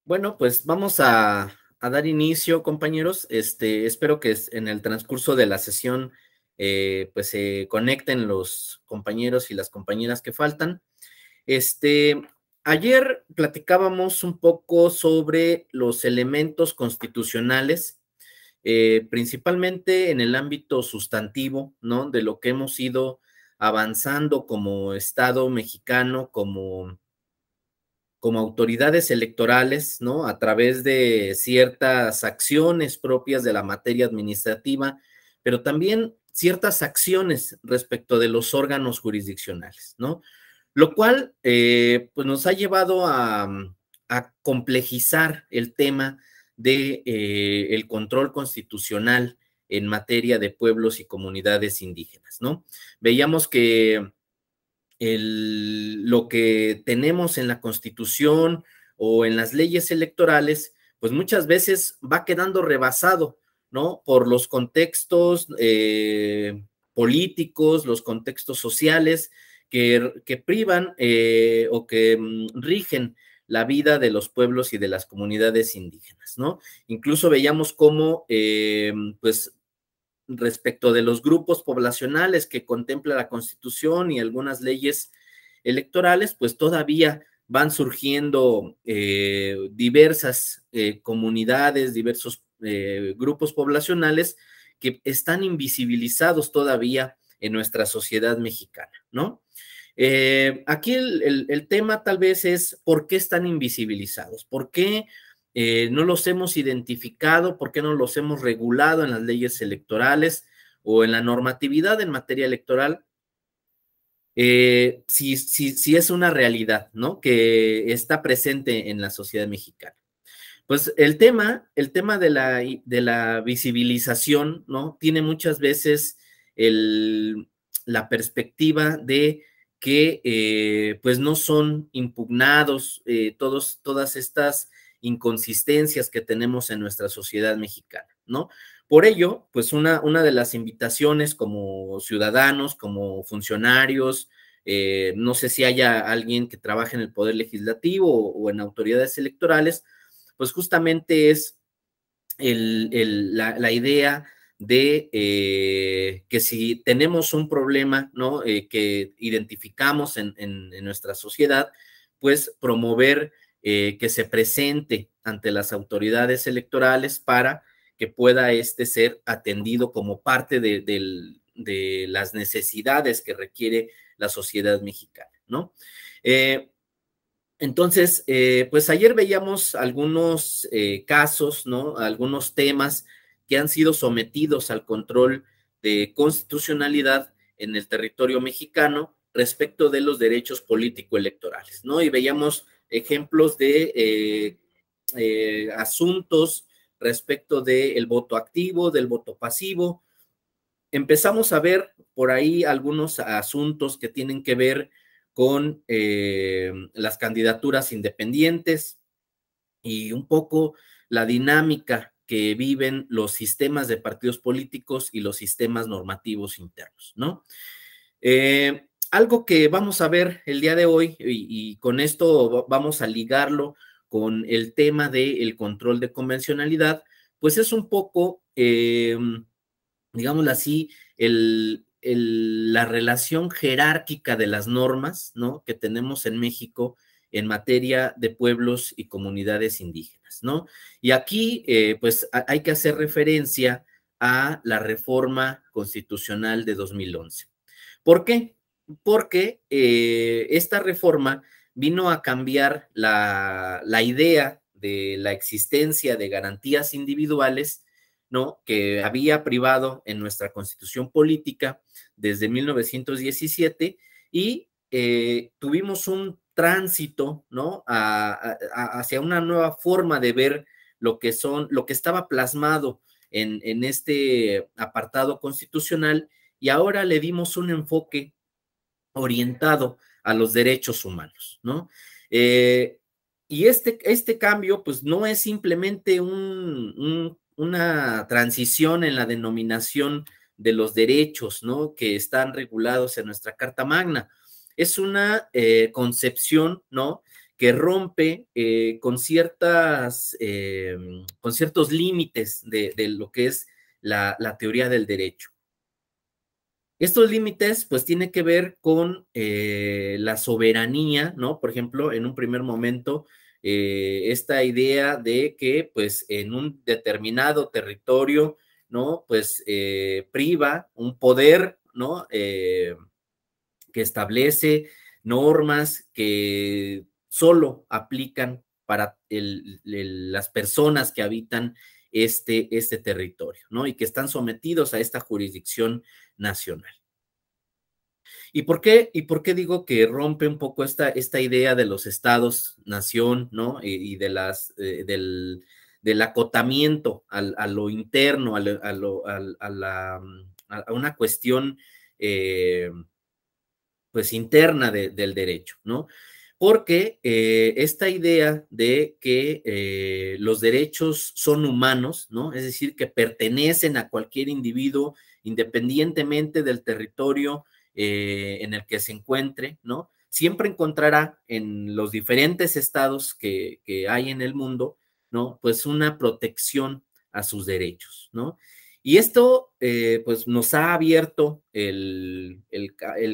Bueno, pues vamos a dar inicio, compañeros. Espero que en el transcurso de la sesión pues se conecten los compañeros y las compañeras que faltan. Este, Ayer platicábamos un poco sobre los elementos constitucionales, principalmente en el ámbito sustantivo, ¿no? De lo que hemos ido avanzando como Estado mexicano, como autoridades electorales, ¿no? A través de ciertas acciones propias de la materia administrativa, pero también ciertas acciones respecto de los órganos jurisdiccionales, ¿no? Lo cual, pues nos ha llevado a complejizar el tema de el control constitucional en materia de pueblos y comunidades indígenas, ¿no? Veíamos que lo que tenemos en la Constitución o en las leyes electorales, pues muchas veces va quedando rebasado, ¿no? Por los contextos políticos, los contextos sociales que privan o que rigen la vida de los pueblos y de las comunidades indígenas, ¿no? Incluso veíamos cómo, pues, respecto de los grupos poblacionales que contempla la Constitución y algunas leyes electorales, pues todavía van surgiendo diversas comunidades, diversos grupos poblacionales que están invisibilizados todavía en nuestra sociedad mexicana, ¿no? Aquí el tema tal vez es por qué están invisibilizados, por qué no los hemos identificado, por qué no los hemos regulado en las leyes electorales o en la normatividad en materia electoral, si es una realidad, ¿no? Que está presente en la sociedad mexicana. Pues el tema de la visibilización, ¿no? Tiene muchas veces la perspectiva de que pues no son impugnados todas estas inconsistencias que tenemos en nuestra sociedad mexicana, ¿no? Por ello, pues una de las invitaciones como ciudadanos, como funcionarios, no sé si haya alguien que trabaje en el Poder Legislativo o en autoridades electorales, pues justamente es la idea de que si tenemos un problema, ¿no? Que identificamos en nuestra sociedad, pues promover que se presente ante las autoridades electorales para que pueda ser atendido como parte de las necesidades que requiere la sociedad mexicana, ¿no? Entonces, pues ayer veíamos algunos casos, ¿no? Algunos temas que han sido sometidos al control de constitucionalidad en el territorio mexicano respecto de los derechos político-electorales, ¿no? Y veíamos ejemplos de asuntos respecto del voto activo, del voto pasivo. Empezamos a ver por ahí algunos asuntos que tienen que ver con las candidaturas independientes y un poco la dinámica que viven los sistemas de partidos políticos y los sistemas normativos internos, ¿no? Algo que vamos a ver el día de hoy, y con esto vamos a ligarlo con el tema del control de convencionalidad, pues es un poco digámoslo así, la relación jerárquica de las normas, ¿no? Que tenemos en México en materia de pueblos y comunidades indígenas, ¿no? Y aquí, pues, hay que hacer referencia a la reforma constitucional de 2011. ¿Por qué? Porque esta reforma vino a cambiar la idea de la existencia de garantías individuales, ¿no? Que había privado en nuestra constitución política desde 1917 y tuvimos un tránsito, ¿no? Hacia una nueva forma de ver lo que estaba plasmado en este apartado constitucional, y ahora le dimos un enfoque orientado a los derechos humanos, ¿no? Y este cambio, pues no es simplemente una transición en la denominación de los derechos, ¿no? Que están regulados en nuestra Carta Magna. Es una concepción, ¿no? que rompe con ciertos límites de lo que es la teoría del derecho. Estos límites, pues, tienen que ver con la soberanía, ¿no? Por ejemplo, en un primer momento, esta idea de que, pues, en un determinado territorio, ¿no? Pues, priva un poder, ¿no? Que establece normas que solo aplican para las personas que habitan este territorio, ¿no? Y que están sometidos a esta jurisdicción nacional. ¿Y por qué digo que rompe un poco esta idea de los estados-nación, ¿no? Y del acotamiento a lo interno, a una cuestión pues interna del derecho, ¿no? Porque esta idea de que los derechos son humanos, ¿no? Es decir, que pertenecen a cualquier individuo independientemente del territorio en el que se encuentre, ¿no? Siempre encontrará en los diferentes estados que hay en el mundo, ¿no? Pues una protección a sus derechos, ¿no? Y esto, pues, nos ha abierto el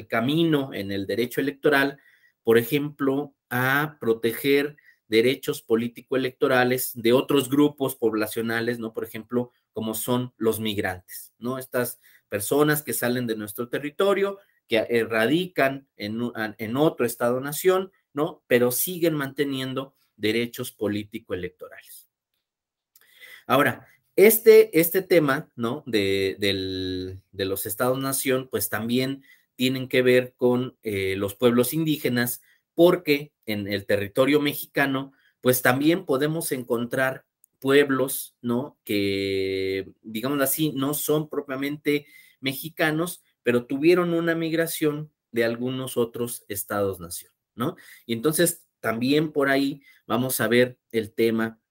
camino en el derecho electoral, por ejemplo, a proteger derechos político-electorales de otros grupos poblacionales, ¿no? Por ejemplo, como son los migrantes, ¿no? Estas personas que salen de nuestro territorio, que radican en otro estado-nación, ¿no? Pero siguen manteniendo derechos político-electorales. Ahora, este tema, ¿no? De los estados-nación, pues también tienen que ver con los pueblos indígenas, porque en el territorio mexicano, pues también podemos encontrar pueblos, ¿no? Que, digamos así, no son propiamente mexicanos, pero tuvieron una migración de algunos otros estados-nación, ¿no? Y entonces también por ahí vamos a ver el tema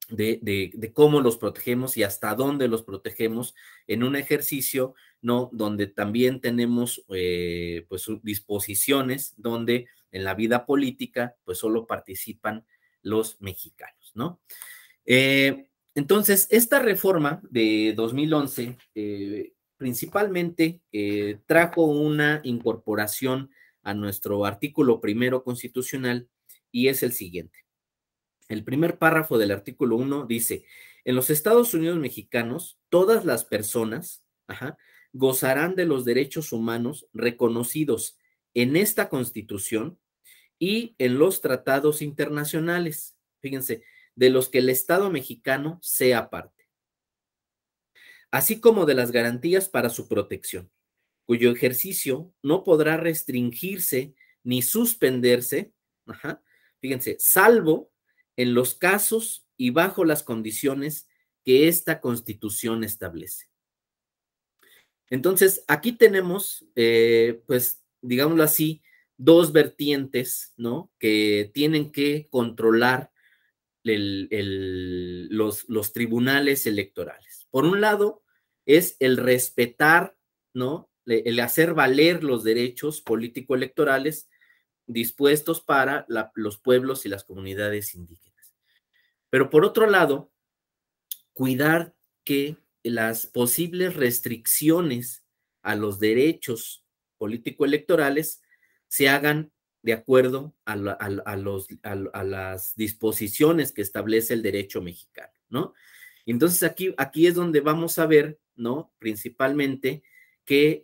de cómo los protegemos y hasta dónde los protegemos en un ejercicio, ¿no? Donde también tenemos, pues, disposiciones donde en la vida política, pues, solo participan los mexicanos, ¿no? Entonces, esta reforma de 2011 principalmente trajo una incorporación a nuestro artículo primero constitucional y es el siguiente. El primer párrafo del artículo 1 dice, en los Estados Unidos mexicanos, todas las personas gozarán de los derechos humanos reconocidos en esta Constitución y en los tratados internacionales, fíjense, de los que el Estado mexicano sea parte, así como de las garantías para su protección, cuyo ejercicio no podrá restringirse ni suspenderse, fíjense, salvo en los casos y bajo las condiciones que esta Constitución establece. Entonces, aquí tenemos, pues, digámoslo así, dos vertientes, ¿no? Que tienen que controlar los tribunales electorales. Por un lado, es el respetar, ¿no? El hacer valer los derechos político-electorales dispuestos para los pueblos y las comunidades indígenas. Pero por otro lado, cuidar que las posibles restricciones a los derechos político-electorales se hagan de acuerdo a las disposiciones que establece el derecho mexicano, ¿no? Entonces aquí es donde vamos a ver, ¿no? Principalmente que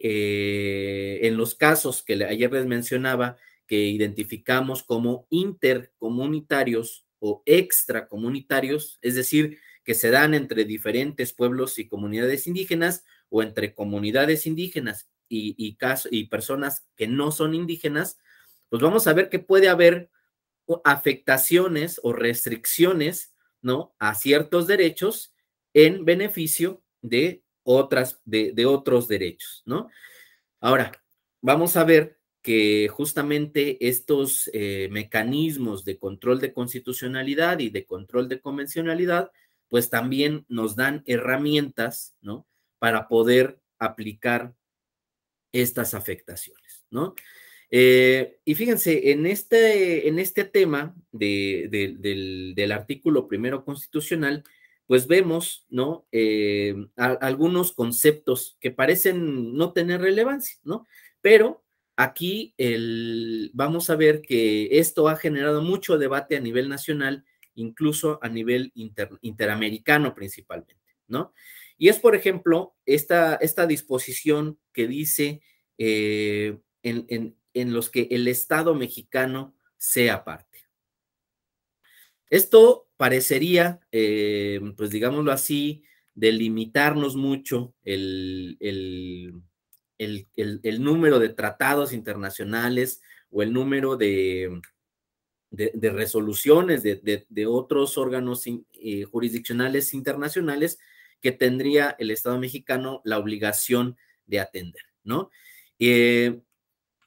en los casos que ayer les mencionaba, que identificamos como intercomunitarios o extracomunitarios, es decir, que se dan entre diferentes pueblos y comunidades indígenas o entre comunidades indígenas y personas que no son indígenas, pues vamos a ver que puede haber afectaciones o restricciones, ¿no? A ciertos derechos en beneficio de otros derechos, ¿no? Ahora, vamos a ver que justamente estos mecanismos de control de constitucionalidad y de control de convencionalidad, pues también nos dan herramientas, ¿no? Para poder aplicar estas afectaciones, ¿no? Y fíjense, en este tema del artículo primero constitucional, pues vemos, ¿no? Algunos conceptos que parecen no tener relevancia, ¿no? Pero aquí vamos a ver que esto ha generado mucho debate a nivel nacional, incluso a nivel interamericano principalmente, ¿no? Y es, por ejemplo, esta disposición que dice en los que el Estado mexicano sea parte. Esto parecería, pues digámoslo así, delimitarnos mucho el número de tratados internacionales o el número de resoluciones de otros órganos jurisdiccionales internacionales que tendría el Estado mexicano la obligación de atender, ¿no? Eh,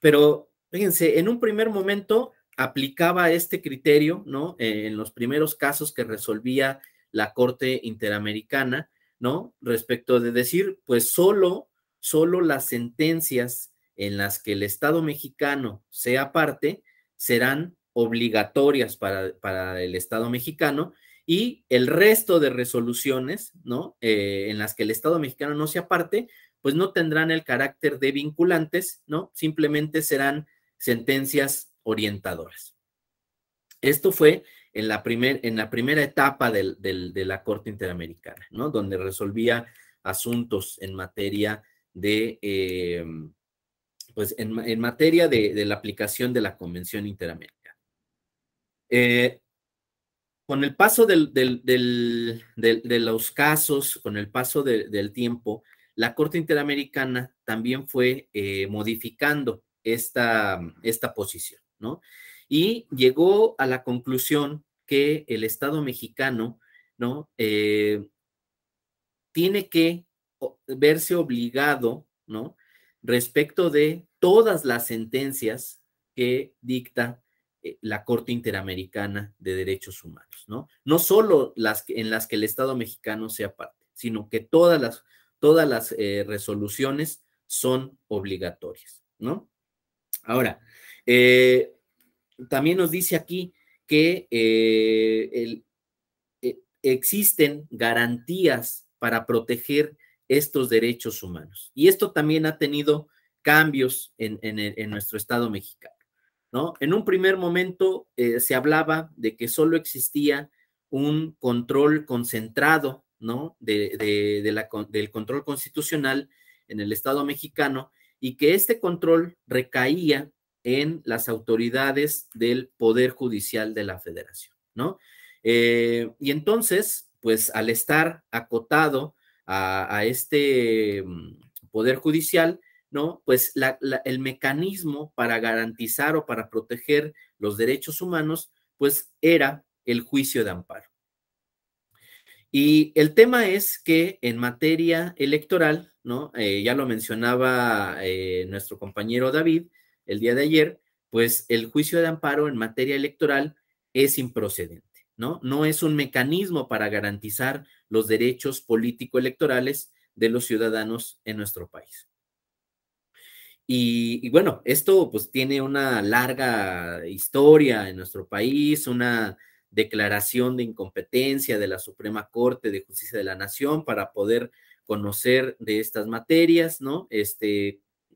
pero fíjense, en un primer momento aplicaba este criterio, ¿no? En los primeros casos que resolvía la Corte Interamericana, ¿no? Respecto de decir, pues solo las sentencias en las que el Estado mexicano sea parte serán obligatorias para el Estado mexicano y el resto de resoluciones, ¿no? En las que el Estado mexicano no sea parte, pues no tendrán el carácter de vinculantes, ¿no? Simplemente serán sentencias orientadoras. Esto fue en la primera etapa de la Corte Interamericana, ¿no? Donde resolvía asuntos en materia pues en materia de la aplicación de la Convención Interamericana. Con el paso de los casos, con el paso del tiempo, la Corte Interamericana también fue modificando esta posición, ¿no? Y llegó a la conclusión que el Estado mexicano, ¿no? Tiene que verse obligado, ¿no? Respecto de todas las sentencias que dicta la Corte Interamericana de Derechos Humanos, ¿no? No solo en las que el Estado mexicano sea parte, sino que todas las resoluciones son obligatorias, ¿no? Ahora, también nos dice aquí que existen garantías para proteger estos derechos humanos. Y esto también ha tenido cambios en nuestro Estado mexicano, ¿no? En un primer momento se hablaba de que solo existía un control concentrado, ¿no? Del control constitucional en el Estado mexicano y que este control recaía en las autoridades del Poder Judicial de la Federación, ¿no? Y entonces, pues al estar acotado a este Poder Judicial, ¿no? Pues el mecanismo para garantizar o para proteger los derechos humanos, pues era el juicio de amparo. Y el tema es que en materia electoral, ¿no? Ya lo mencionaba nuestro compañero David el día de ayer, pues el juicio de amparo en materia electoral es improcedente, ¿no? No es un mecanismo para garantizar los derechos político-electorales de los ciudadanos en nuestro país. Y bueno, esto pues tiene una larga historia en nuestro país, una declaración de incompetencia de la Suprema Corte de Justicia de la Nación para poder conocer de estas materias, ¿no?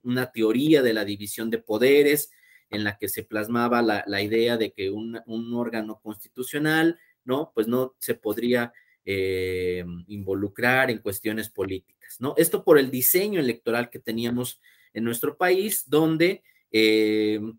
Una teoría de la división de poderes en la que se plasmaba la idea de que un órgano constitucional, ¿no? Pues no se podría involucrar en cuestiones políticas, ¿no? Esto por el diseño electoral que teníamos en nuestro país, donde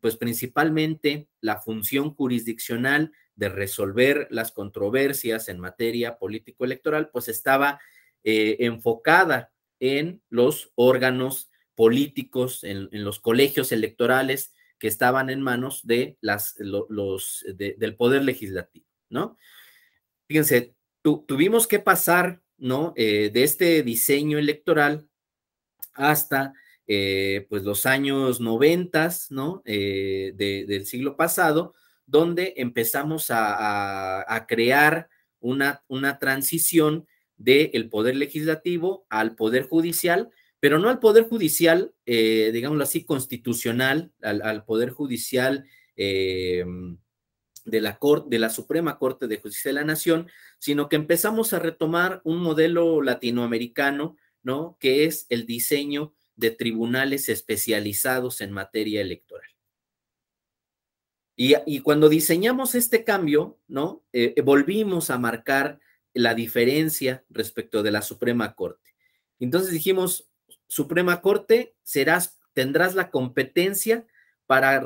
pues principalmente la función jurisdiccional de resolver las controversias en materia político-electoral, pues estaba enfocada en los órganos políticos, en los colegios electorales que estaban en manos del Poder Legislativo, ¿no? Fíjense, tuvimos que pasar, ¿no? De este diseño electoral hasta pues los años 90, ¿no? Del siglo pasado, donde empezamos a crear una transición del poder legislativo al poder judicial pero no al Poder Judicial, digámoslo así, constitucional, al Poder Judicial de la Suprema Corte de Justicia de la Nación, sino que empezamos a retomar un modelo latinoamericano, ¿no? Que es el diseño de tribunales especializados en materia electoral. Y cuando diseñamos este cambio, ¿no? Volvimos a marcar la diferencia respecto de la Suprema Corte. Entonces dijimos, Suprema Corte, tendrás la competencia para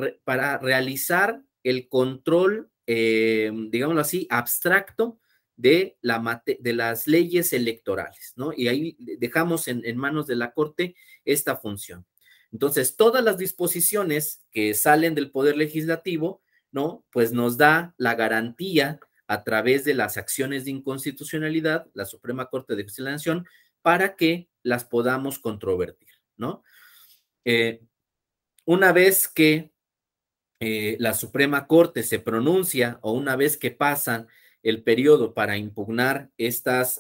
realizar el control, digámoslo así, abstracto de las leyes electorales, ¿no? Y ahí dejamos en manos de la Corte esta función. Entonces, todas las disposiciones que salen del Poder Legislativo, ¿no? Pues nos da la garantía a través de las acciones de inconstitucionalidad, la Suprema Corte de Justicia de la Nación, para que las podamos controvertir, ¿no? Una vez que la Suprema Corte se pronuncia o una vez que pasan el periodo para impugnar estos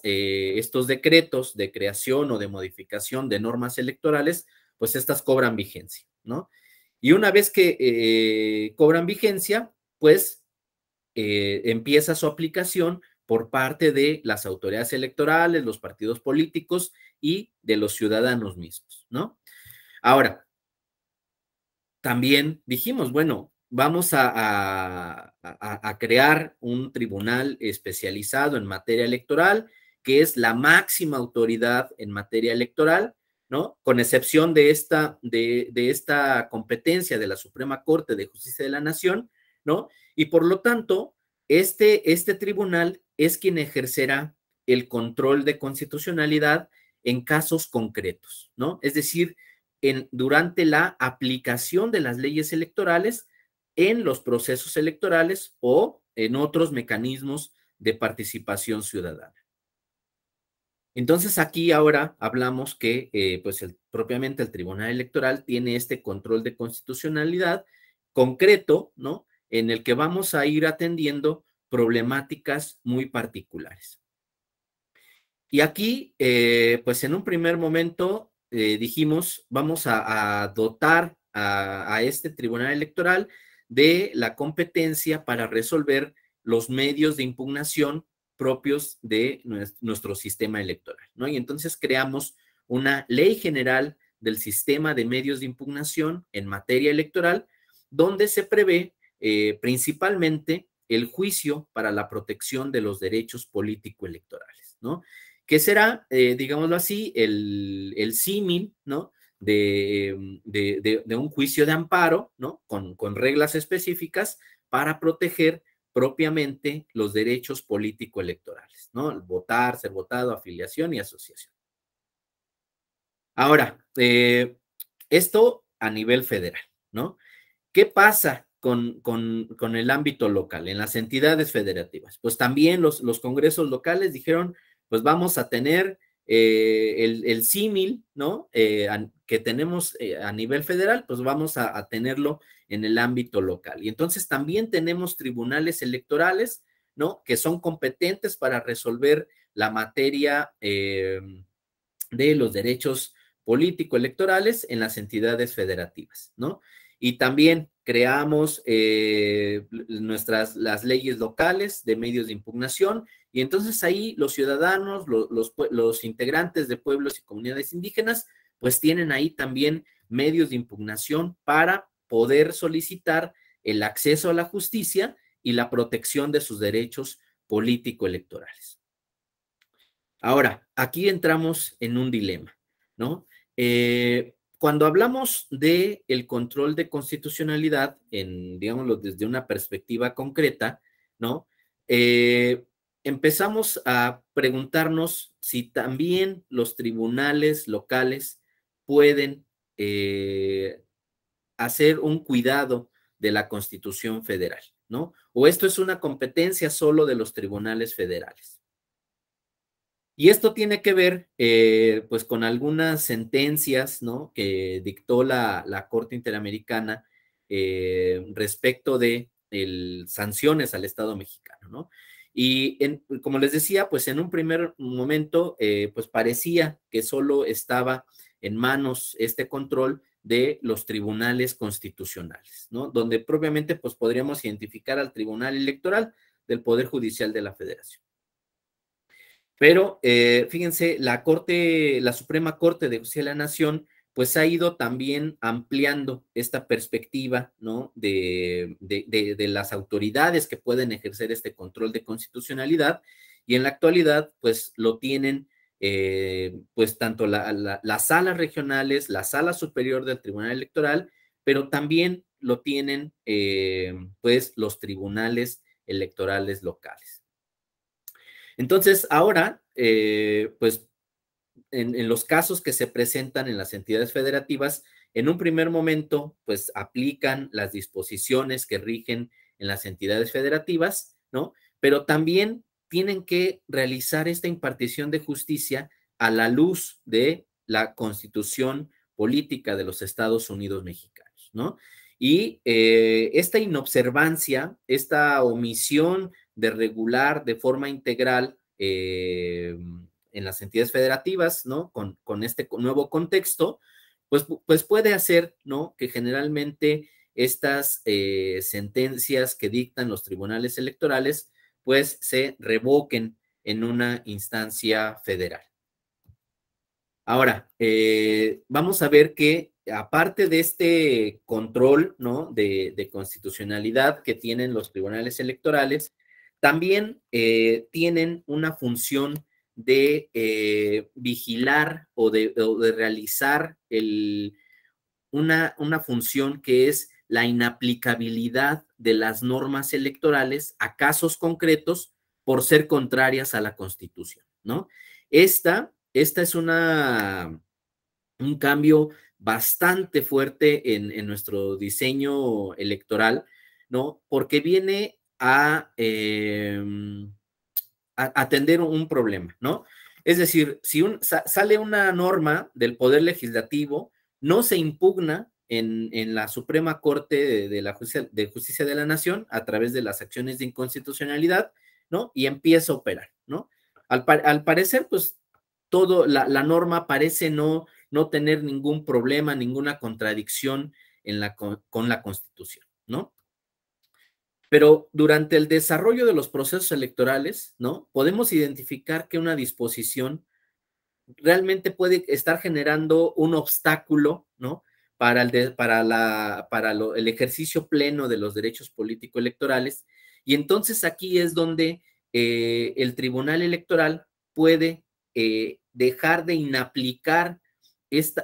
decretos de creación o de modificación de normas electorales, pues estas cobran vigencia, ¿no? Y una vez que cobran vigencia, pues empieza su aplicación por parte de las autoridades electorales, los partidos políticos y de los ciudadanos mismos, ¿no? Ahora, también dijimos, bueno, vamos a crear un tribunal especializado en materia electoral, que es la máxima autoridad en materia electoral, ¿no? Con excepción de esta competencia de la Suprema Corte de Justicia de la Nación, ¿no? Y por lo tanto, este tribunal es quien ejercerá el control de constitucionalidad en casos concretos, ¿no? Es decir, durante la aplicación de las leyes electorales en los procesos electorales o en otros mecanismos de participación ciudadana. Entonces aquí ahora hablamos que pues propiamente el Tribunal Electoral tiene este control de constitucionalidad concreto, ¿no? En el que vamos a ir atendiendo problemáticas muy particulares. Y aquí, pues en un primer momento dijimos, vamos a dotar a este tribunal electoral de la competencia para resolver los medios de impugnación propios de nuestro sistema electoral, ¿no? Y entonces creamos una ley general del sistema de medios de impugnación en materia electoral, donde se prevé principalmente el juicio para la protección de los derechos político-electorales, ¿no? Que será, digámoslo así, el símil, ¿no? De un juicio de amparo, ¿no? Con reglas específicas para proteger propiamente los derechos político-electorales, ¿no? Votar, ser votado, afiliación y asociación. Ahora, esto a nivel federal, ¿no? ¿Qué pasa con el ámbito local, en las entidades federativas? Pues también los congresos locales dijeron, pues vamos a tener el símil, ¿no? Que tenemos a nivel federal, pues vamos a tenerlo en el ámbito local. Y entonces también tenemos tribunales electorales, ¿no? Que son competentes para resolver la materia de los derechos político-electorales en las entidades federativas, ¿no? Y también creamos las leyes locales de medios de impugnación, y entonces ahí los ciudadanos, los integrantes de pueblos y comunidades indígenas, pues tienen ahí también medios de impugnación para poder solicitar el acceso a la justicia y la protección de sus derechos político-electorales. Ahora, aquí entramos en un dilema, ¿no? Cuando hablamos de el control de constitucionalidad, digámoslo, desde una perspectiva concreta, ¿no? Empezamos a preguntarnos si también los tribunales locales pueden hacer un cuidado de la Constitución federal, ¿no? O esto es una competencia solo de los tribunales federales. Y esto tiene que ver, pues, con algunas sentencias, ¿no? Que dictó la Corte Interamericana respecto de sanciones al Estado mexicano, ¿no? Y como les decía, pues en un primer momento, pues parecía que solo estaba en manos este control de los tribunales constitucionales, ¿no? Donde propiamente pues podríamos identificar al Tribunal Electoral del Poder Judicial de la Federación. Pero fíjense, la Suprema Corte de Justicia de la Nación pues ha ido también ampliando esta perspectiva, ¿no? De las autoridades que pueden ejercer este control de constitucionalidad, y en la actualidad pues lo tienen pues tanto las salas regionales, la sala superior del Tribunal Electoral, pero también lo tienen pues los tribunales electorales locales. Entonces, ahora, pues en los casos que se presentan en las entidades federativas, en un primer momento, pues aplican las disposiciones que rigen en las entidades federativas, ¿no? Pero también tienen que realizar esta impartición de justicia a la luz de la Constitución política de los Estados Unidos mexicanos, ¿no? Y esta inobservancia, esta omisión de regular de forma integral en las entidades federativas, ¿no? Con este nuevo contexto, pues puede hacer, ¿no? Que generalmente estas sentencias que dictan los tribunales electorales, pues se revoquen en una instancia federal. Ahora, vamos a ver que aparte de este control, ¿no? de constitucionalidad que tienen los tribunales electorales, también tienen una función de vigilar o de realizar una función que es la inaplicabilidad de las normas electorales a casos concretos por ser contrarias a la Constitución, ¿no? Esta es un cambio bastante fuerte en nuestro diseño electoral, ¿no? Porque viene a atender un problema, ¿no? Es decir, si sale una norma del Poder Legislativo, no se impugna en la Suprema Corte de Justicia de la Nación a través de las acciones de inconstitucionalidad, ¿no? Y empieza a operar, ¿no? Al parecer, pues, la norma parece no tener ningún problema, ninguna contradicción con la Constitución, ¿no? Pero durante el desarrollo de los procesos electorales, ¿no? Podemos identificar que una disposición realmente puede estar generando un obstáculo, ¿no? El ejercicio pleno de los derechos político-electorales. Y entonces aquí es donde el Tribunal Electoral puede dejar de inaplicar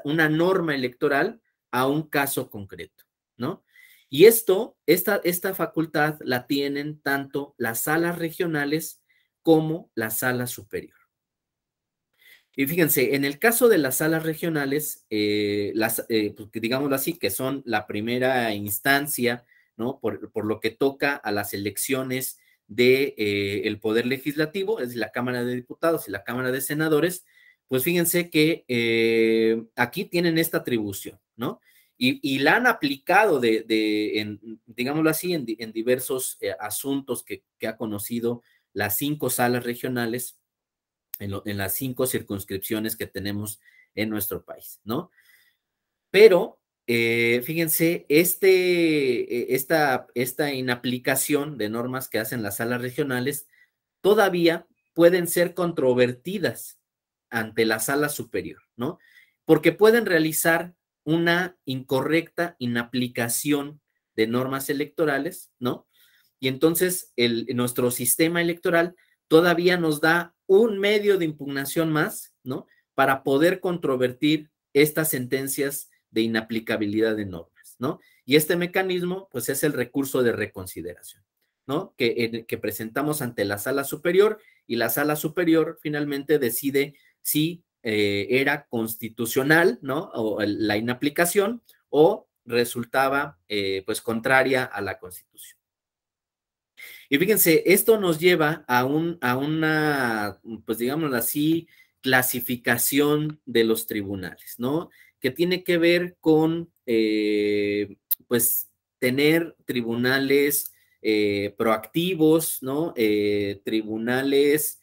una norma electoral a un caso concreto, ¿no? Y esta facultad la tienen tanto las salas regionales como la sala superior. Y fíjense, en el caso de las salas regionales, pues, digámoslo así, que son la primera instancia, ¿no? Por lo que toca a las elecciones del Poder Legislativo, es decir, la Cámara de Diputados y la Cámara de Senadores, pues fíjense que aquí tienen esta atribución, ¿no? Y la han aplicado digámoslo así, en diversos asuntos que ha conocido las 5 salas regionales en las 5 circunscripciones que tenemos en nuestro país, ¿no? Pero, fíjense, esta inaplicación de normas que hacen las salas regionales todavía pueden ser controvertidas ante la sala superior, ¿no? Porque pueden realizar una incorrecta inaplicación de normas electorales, ¿no? Y entonces nuestro sistema electoral todavía nos da un medio de impugnación más, ¿no? Para poder controvertir estas sentencias de inaplicabilidad de normas, ¿no? Y este mecanismo, pues, es el recurso de reconsideración, ¿no? Que presentamos ante la sala superior, y la sala superior finalmente decide si era constitucional, ¿no? O la inaplicación, o resultaba, pues, contraria a la Constitución. Y fíjense, esto nos lleva a una, pues digámoslo así, clasificación de los tribunales, ¿no? Que tiene que ver con, pues, tener tribunales proactivos, ¿no? Tribunales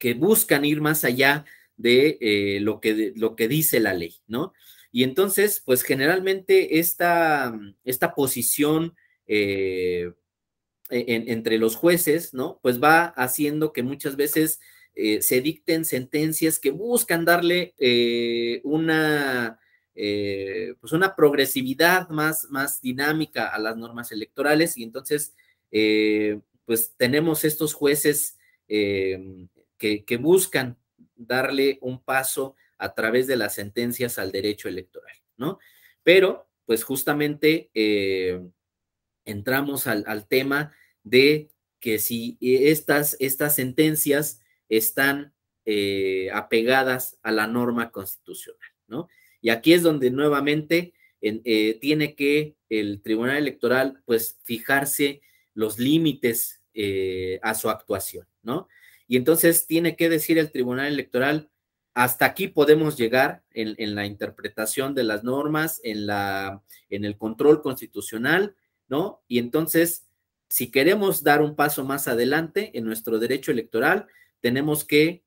que buscan ir más allá de, lo que dice la ley, ¿no? Y entonces, pues generalmente esta posición entre los jueces, ¿no? Pues va haciendo que muchas veces se dicten sentencias que buscan darle pues una progresividad más dinámica a las normas electorales y entonces, pues tenemos estos jueces que buscan darle un paso a través de las sentencias al derecho electoral, ¿no? Pero, pues justamente entramos al tema de que si estas sentencias están apegadas a la norma constitucional, ¿no? Y aquí es donde nuevamente tiene que el Tribunal Electoral, pues, fijarse los límites a su actuación, ¿no? Y entonces tiene que decir el Tribunal Electoral, hasta aquí podemos llegar en la interpretación de las normas, en el control constitucional, ¿no? Y entonces, si queremos dar un paso más adelante en nuestro derecho electoral, tenemos que,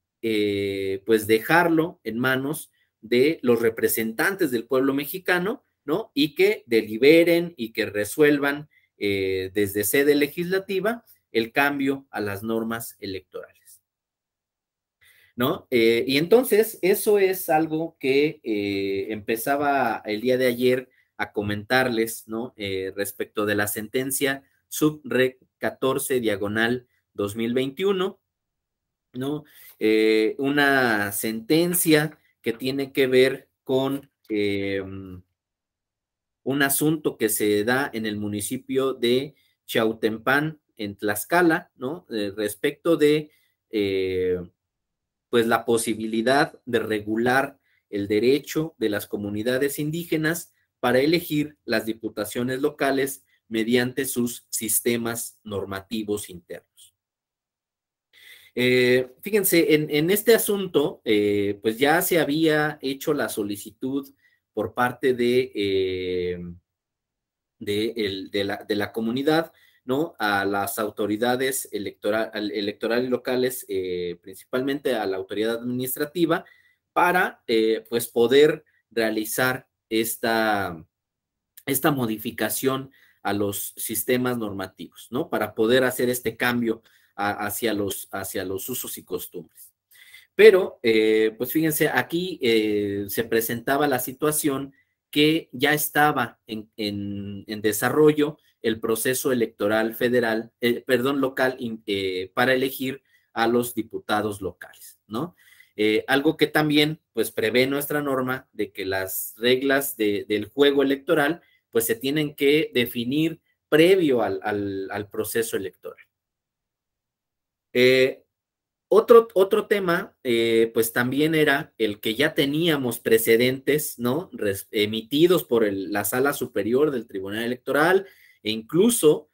pues, dejarlo en manos de los representantes del pueblo mexicano, ¿no? Y que deliberen y que resuelvan desde sede legislativa el cambio a las normas electorales, ¿no? Y entonces, eso es algo que empezaba el día de ayer a comentarles, ¿no? Respecto de la sentencia Subreg 14 diagonal 2021, ¿no? Una sentencia que tiene que ver con un asunto que se da en el municipio de Chiautempan, en Tlaxcala, ¿no? Respecto de pues la posibilidad de regular el derecho de las comunidades indígenas para elegir las diputaciones locales mediante sus sistemas normativos internos. Fíjense, en este asunto, pues ya se había hecho la solicitud por parte de la comunidad, ¿no? A las autoridades electorales locales, principalmente a la autoridad administrativa, para pues poder realizar esta modificación a los sistemas normativos, ¿no? Para poder hacer este cambio hacia los usos y costumbres. Pero, pues fíjense, aquí se presentaba la situación que ya estaba en desarrollo el proceso electoral federal, perdón, local, para elegir a los diputados locales, ¿no? Algo que también, pues, prevé nuestra norma de que las reglas del juego electoral, pues, se tienen que definir previo al proceso electoral. Otro tema, pues también era el que ya teníamos precedentes, ¿no? Emitidos por la Sala Superior del Tribunal Electoral e incluso,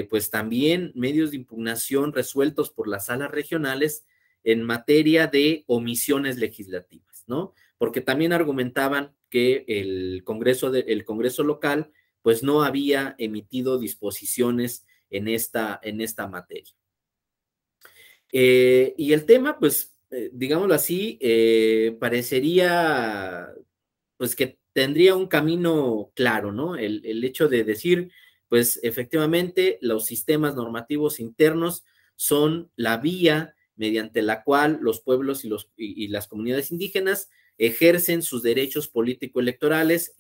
pues también medios de impugnación resueltos por las salas regionales en materia de omisiones legislativas, ¿no? Porque también argumentaban que el Congreso local, pues no había emitido disposiciones en esta materia. Y el tema, pues, digámoslo así, parecería, pues, que tendría un camino claro, ¿no? El hecho de decir, pues, efectivamente, los sistemas normativos internos son la vía mediante la cual los pueblos y las comunidades indígenas ejercen sus derechos político-electorales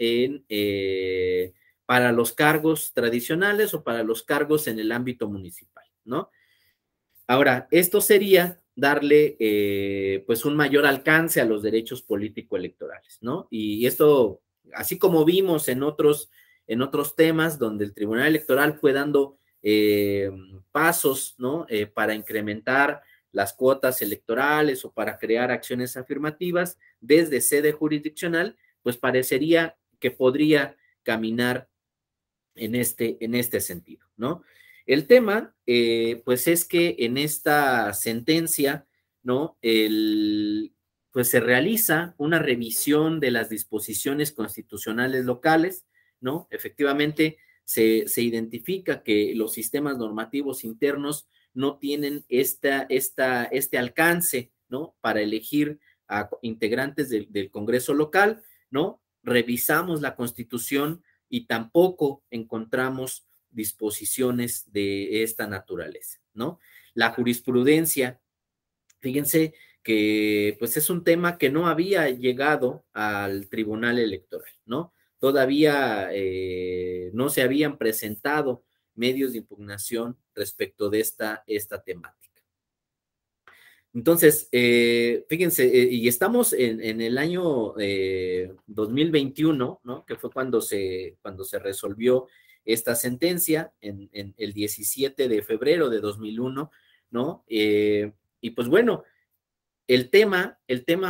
para los cargos tradicionales o para los cargos en el ámbito municipal, ¿no? Ahora, esto sería darle pues un mayor alcance a los derechos político-electorales, ¿no? Y esto, así como vimos en otros temas donde el Tribunal Electoral fue dando pasos, ¿no? Para incrementar las cuotas electorales o para crear acciones afirmativas desde sede jurisdiccional, pues parecería que podría caminar en este sentido, ¿no? El tema, pues es que en esta sentencia, ¿no? Pues se realiza una revisión de las disposiciones constitucionales locales, ¿no? Efectivamente, se identifica que los sistemas normativos internos no tienen este alcance, ¿no? Para elegir a integrantes del Congreso local, ¿no? Revisamos la Constitución y tampoco encontramos disposiciones de esta naturaleza, ¿no? La jurisprudencia, fíjense que pues es un tema que no había llegado al Tribunal Electoral, ¿no? Todavía no se habían presentado medios de impugnación respecto de esta temática. Entonces, fíjense, y estamos en el año 2021, ¿no? Que fue cuando se resolvió esta sentencia en el 17 de febrero de 2001, ¿no? Y pues bueno, el tema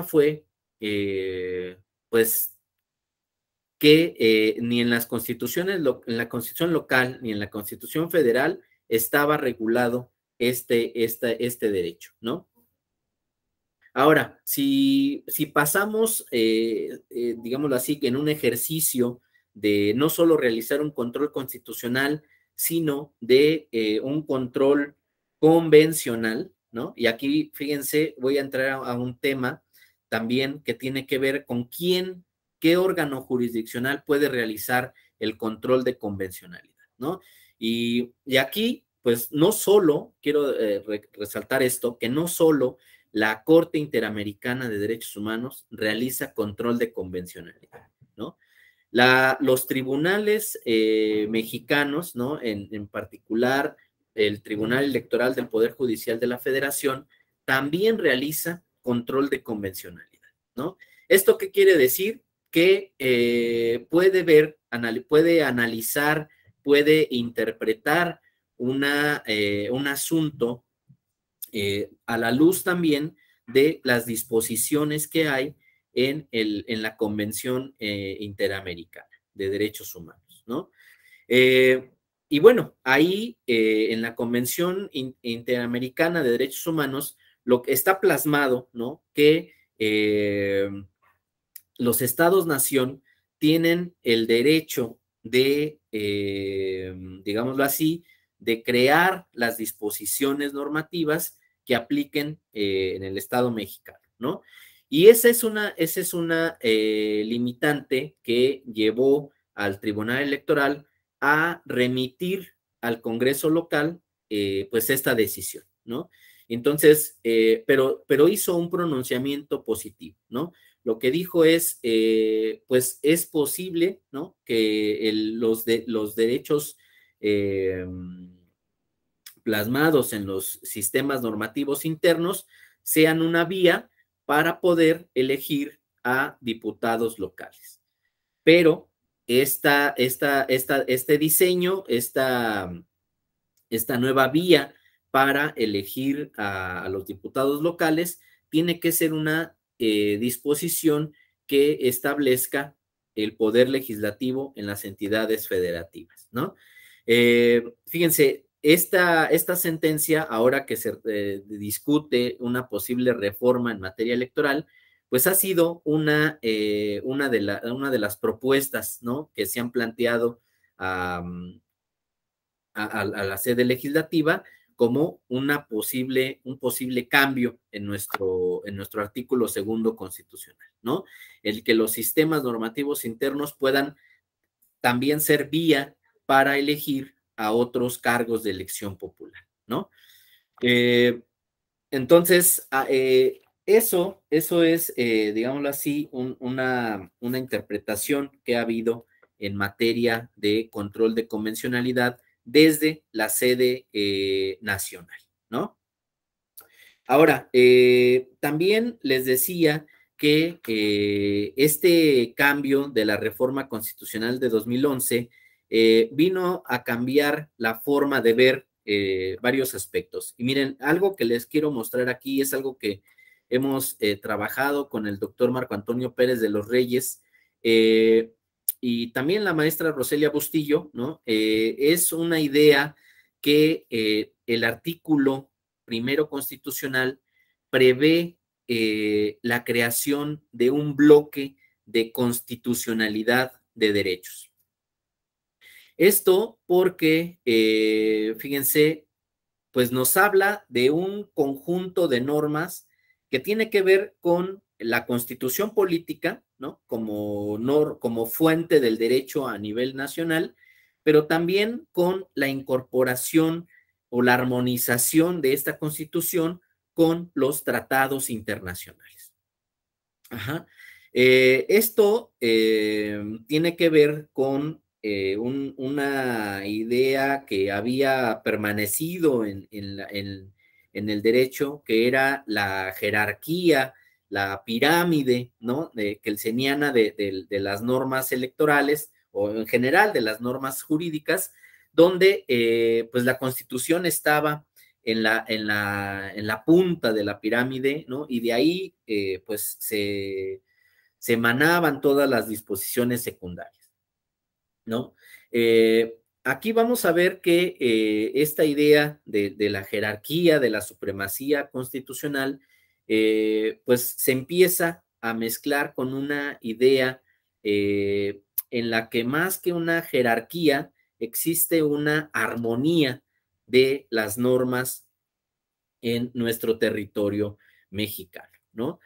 fue, pues, que ni en las constituciones, en la constitución local, ni en la constitución federal estaba regulado este derecho, ¿no? Ahora, si pasamos, digámoslo así, que en un ejercicio de no solo realizar un control constitucional, sino de un control convencional, ¿no? Y aquí, fíjense, voy a entrar a un tema también que tiene que ver con qué órgano jurisdiccional puede realizar el control de convencionalidad, ¿no? Y aquí, pues, no solo, quiero resaltar esto, que no solo la Corte Interamericana de Derechos Humanos realiza control de convencionalidad, ¿no? Los tribunales mexicanos, ¿no? En particular, el Tribunal Electoral del Poder Judicial de la Federación también realiza control de convencionalidad, ¿no? ¿Esto qué quiere decir? Que puede analizar, puede interpretar un asunto a la luz también de las disposiciones que hay en la Convención Interamericana de Derechos Humanos, ¿no? Y bueno, ahí en la Convención Interamericana de Derechos Humanos, lo que está plasmado, ¿no? Que los estados-nación tienen el derecho de, digámoslo así, de crear las disposiciones normativas que apliquen en el Estado mexicano, ¿no? Y esa es una limitante que llevó al Tribunal Electoral a remitir al Congreso local, pues esta decisión, ¿no? Entonces, pero hizo un pronunciamiento positivo, ¿no? Lo que dijo es, pues es posible, ¿no? Que los derechos eh, plasmados en los sistemas normativos internos sean una vía para poder elegir a diputados locales. Pero este diseño, esta nueva vía para elegir a los diputados locales tiene que ser una disposición que establezca el poder legislativo en las entidades federativas, ¿no? Fíjense, esta sentencia, ahora que se discute una posible reforma en materia electoral, pues ha sido una de las propuestas, ¿no? Que se han planteado a la sede legislativa como un posible cambio en nuestro artículo segundo constitucional, ¿no? El que los sistemas normativos internos puedan también ser vía para elegir a otros cargos de elección popular, ¿no? Entonces, eso es, digámoslo así, una interpretación que ha habido en materia de control de convencionalidad desde la sede nacional, ¿no? Ahora, también les decía que este cambio de la reforma constitucional de 2011 vino a cambiar la forma de ver varios aspectos. Y miren, algo que les quiero mostrar aquí es algo que hemos trabajado con el doctor Marco Antonio Pérez de los Reyes y también la maestra Roselia Bustillo, ¿no? Es una idea que el artículo primero constitucional prevé la creación de un bloque de constitucionalidad de derechos. Esto porque, fíjense, pues nos habla de un conjunto de normas que tiene que ver con la constitución política, ¿no? Como fuente del derecho a nivel nacional, pero también con la incorporación o la armonización de esta constitución con los tratados internacionales. Ajá. Esto tiene que ver con una idea que había permanecido en el derecho, que era la jerarquía, la pirámide, ¿no? Kelseniana de las normas electorales o en general de las normas jurídicas, donde pues la Constitución estaba en la punta de la pirámide, ¿no? Y de ahí, pues, se emanaban todas las disposiciones secundarias, ¿no? Aquí vamos a ver que esta idea de la jerarquía, de la supremacía constitucional, pues se empieza a mezclar con una idea en la que más que una jerarquía, existe una armonía de las normas en nuestro territorio mexicano, ¿no?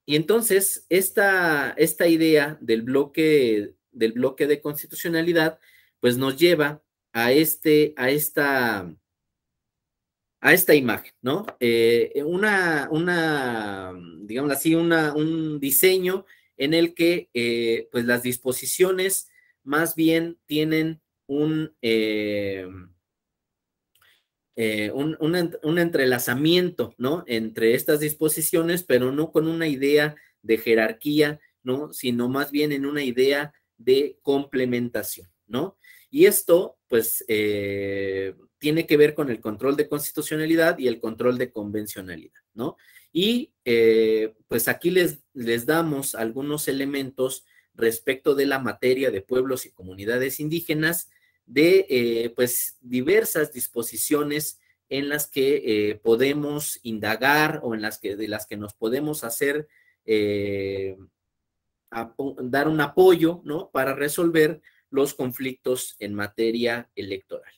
Y entonces, esta idea del bloque de constitucionalidad, pues nos lleva a esta imagen, ¿no? Digamos así, un diseño en el que, pues las disposiciones más bien tienen un entrelazamiento, ¿no? Entre estas disposiciones, pero no con una idea de jerarquía, ¿no? Sino más bien en una idea de complementación, ¿no? Y esto, pues, tiene que ver con el control de constitucionalidad y el control de convencionalidad, ¿no? Y pues aquí les damos algunos elementos respecto de la materia de pueblos y comunidades indígenas, de pues diversas disposiciones en las que podemos indagar o de las que nos podemos hacer, dar un apoyo, ¿no? Para resolver los conflictos en materia electoral.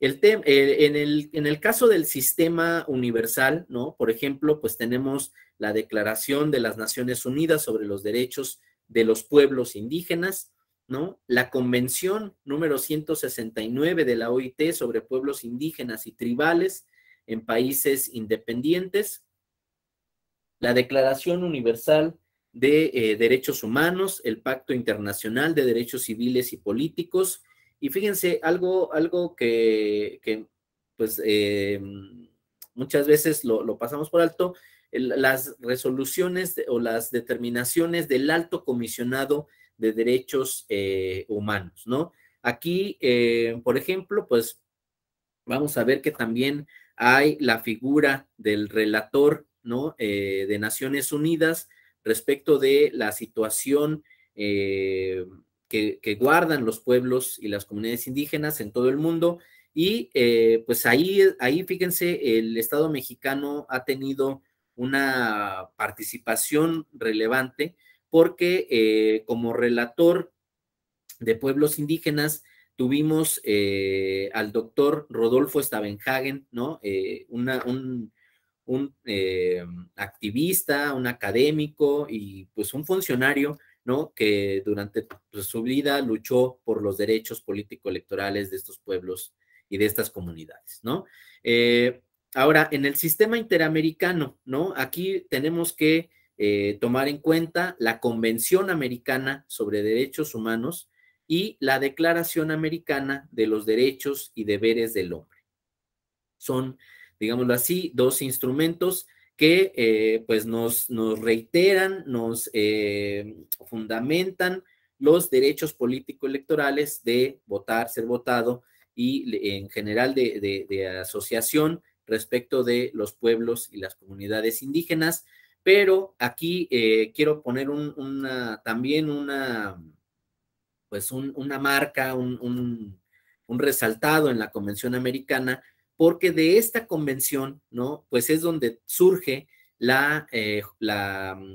En el caso del sistema universal, ¿no? Por ejemplo, pues tenemos la Declaración de las Naciones Unidas sobre los Derechos de los Pueblos Indígenas, ¿no? La Convención número 169 de la OIT sobre pueblos indígenas y tribales en países independientes, la Declaración Universal de Derechos Humanos, el Pacto Internacional de Derechos Civiles y Políticos. Y fíjense, algo que pues, muchas veces lo pasamos por alto, las resoluciones o las determinaciones del Alto Comisionado de Derechos Humanos, ¿no? Aquí, por ejemplo, pues vamos a ver que también hay la figura del relator, ¿no? De Naciones Unidas respecto de la situación que guardan los pueblos y las comunidades indígenas en todo el mundo. Y pues ahí, fíjense, el Estado mexicano ha tenido una participación relevante porque como relator de pueblos indígenas tuvimos al doctor Rodolfo Stavenhagen, ¿no? Un activista, un académico y pues un funcionario, ¿no? Que durante pues, su vida luchó por los derechos político-electorales de estos pueblos y de estas comunidades, ¿no? Ahora, en el sistema interamericano, ¿no? Aquí tenemos que tomar en cuenta la Convención Americana sobre Derechos Humanos y la Declaración Americana de los Derechos y Deberes del Hombre. Son, digámoslo así, dos instrumentos que pues nos reiteran, nos fundamentan los derechos político-electorales de votar, ser votado y en general de asociación respecto de los pueblos y las comunidades indígenas. Pero aquí quiero poner también una marca, un resaltado en la Convención Americana, porque de esta convención, ¿no? Pues es donde surge la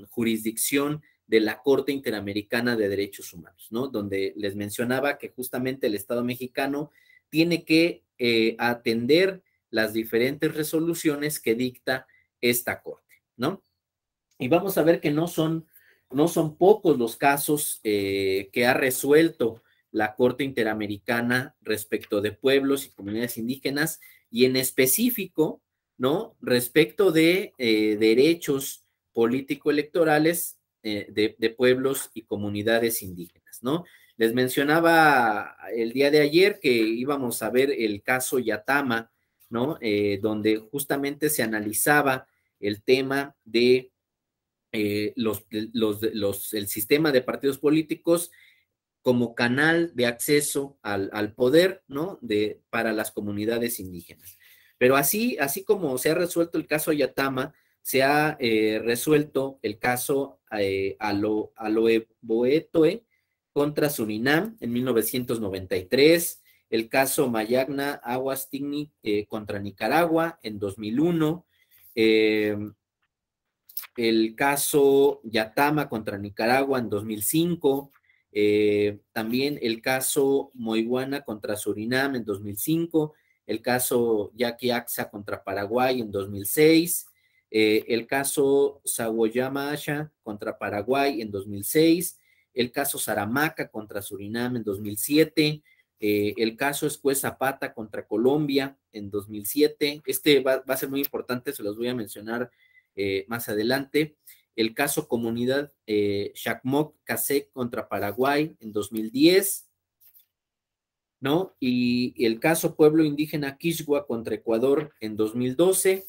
jurisdicción de la Corte Interamericana de Derechos Humanos, ¿no? Donde les mencionaba que justamente el Estado mexicano tiene que atender las diferentes resoluciones que dicta esta Corte, ¿no? Y vamos a ver que no son pocos los casos que ha resuelto la Corte Interamericana respecto de pueblos y comunidades indígenas, y en específico, ¿no? Respecto de derechos político-electorales de pueblos y comunidades indígenas, ¿no? Les mencionaba el día de ayer que íbamos a ver el caso Yatama, ¿no? Donde justamente se analizaba el tema de el sistema de partidos políticos como canal de acceso al poder, ¿no? Para las comunidades indígenas. Pero así como se ha resuelto el caso Yatama, se ha resuelto el caso Aloeboetoe contra Surinam en 1993, el caso Mayagna Aguastigni contra Nicaragua en 2001, el caso Yatama contra Nicaragua en 2005, también el caso Moiguana contra Surinam en 2005, el caso Yaqui Axa contra Paraguay en 2006, el caso Sawoyama Asha contra Paraguay en 2006, el caso Saramaca contra Surinam en 2007, el caso Escuez Zapata contra Colombia en 2007. Este va a ser muy importante, se los voy a mencionar más adelante. El caso Comunidad Chacmoc Casec contra Paraguay en 2010, ¿no? Y el caso Pueblo Indígena Quechua contra Ecuador en 2012,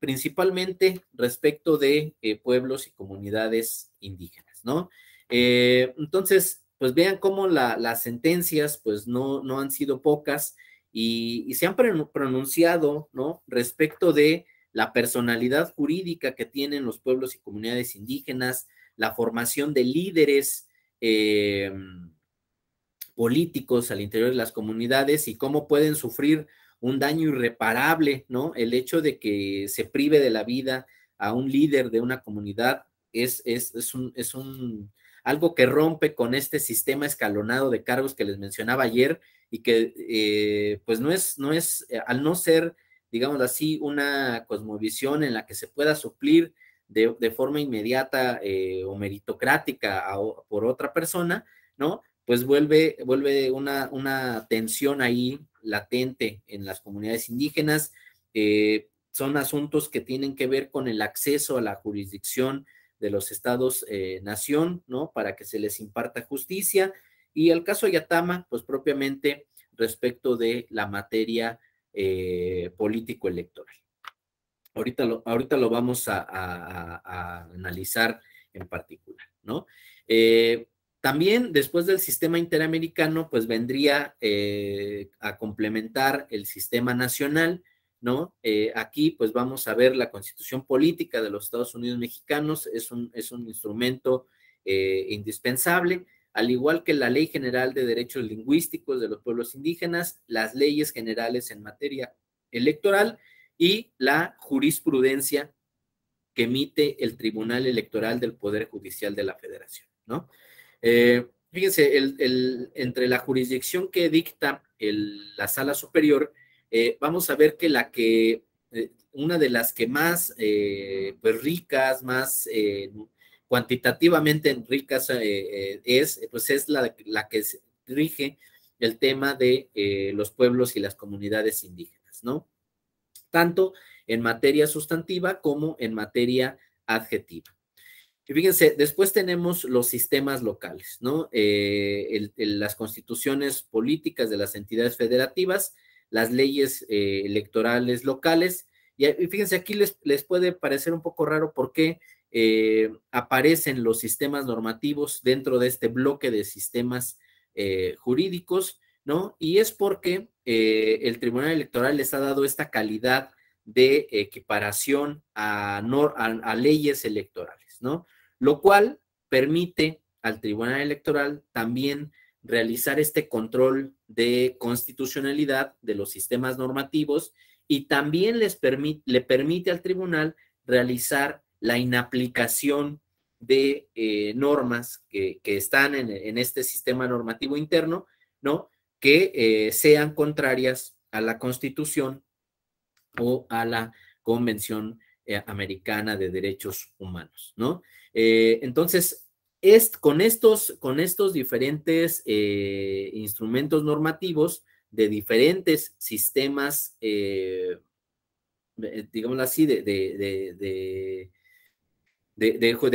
principalmente respecto de pueblos y comunidades indígenas, ¿no? Entonces, pues vean cómo las sentencias, pues no han sido pocas y se han pronunciado, ¿no? Respecto de la personalidad jurídica que tienen los pueblos y comunidades indígenas, la formación de líderes políticos al interior de las comunidades y cómo pueden sufrir un daño irreparable, ¿no? El hecho de que se prive de la vida a un líder de una comunidad es algo que rompe con este sistema escalonado de cargos que les mencionaba ayer y que pues no es al no ser, digamos así, una cosmovisión en la que se pueda suplir de forma inmediata o meritocrática por otra persona, ¿no? Pues vuelve una tensión ahí latente en las comunidades indígenas. Son asuntos que tienen que ver con el acceso a la jurisdicción de los estados-nación, ¿no? Para que se les imparta justicia. Y el caso Yatama, pues propiamente respecto de la materia político-electoral. Ahorita lo vamos a analizar en particular, ¿no? También después del sistema interamericano, pues vendría a complementar el sistema nacional, ¿no? Aquí pues vamos a ver la Constitución Política de los Estados Unidos Mexicanos, es un instrumento indispensable, al igual que la Ley General de Derechos Lingüísticos de los Pueblos Indígenas, las leyes generales en materia electoral y la jurisprudencia que emite el Tribunal Electoral del Poder Judicial de la Federación, ¿no? Fíjense, entre la jurisdicción que dicta la Sala Superior, vamos a ver que una de las que más pues ricas, más cuantitativamente ricas pues es la que rige el tema de los pueblos y las comunidades indígenas, ¿no? Tanto en materia sustantiva como en materia adjetiva. Y fíjense, después tenemos los sistemas locales, ¿no? Las constituciones políticas de las entidades federativas, las leyes electorales locales, y fíjense, aquí les puede parecer un poco raro por qué aparecen los sistemas normativos dentro de este bloque de sistemas jurídicos, ¿no? Y es porque el Tribunal Electoral les ha dado esta calidad de equiparación a leyes electorales, ¿no? Lo cual permite al Tribunal Electoral también realizar este control de constitucionalidad de los sistemas normativos y también le permite al tribunal realizar la inaplicación de normas que están en este sistema normativo interno, ¿no? Que sean contrarias a la Constitución o a la Convención Americana de Derechos Humanos, ¿no? Entonces, con estos diferentes instrumentos normativos de diferentes sistemas, digámoslo así, de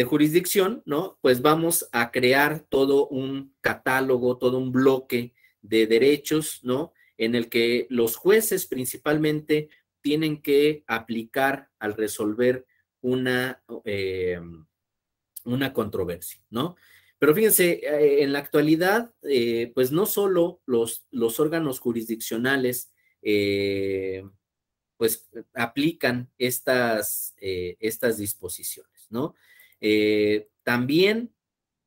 jurisdicción, ¿no? Pues vamos a crear todo un catálogo, todo un bloque de derechos, ¿no? En el que los jueces principalmente tienen que aplicar al resolver una controversia, ¿no? Pero fíjense, en la actualidad, pues no solo los órganos jurisdiccionales, pues aplican estas disposiciones, ¿no? También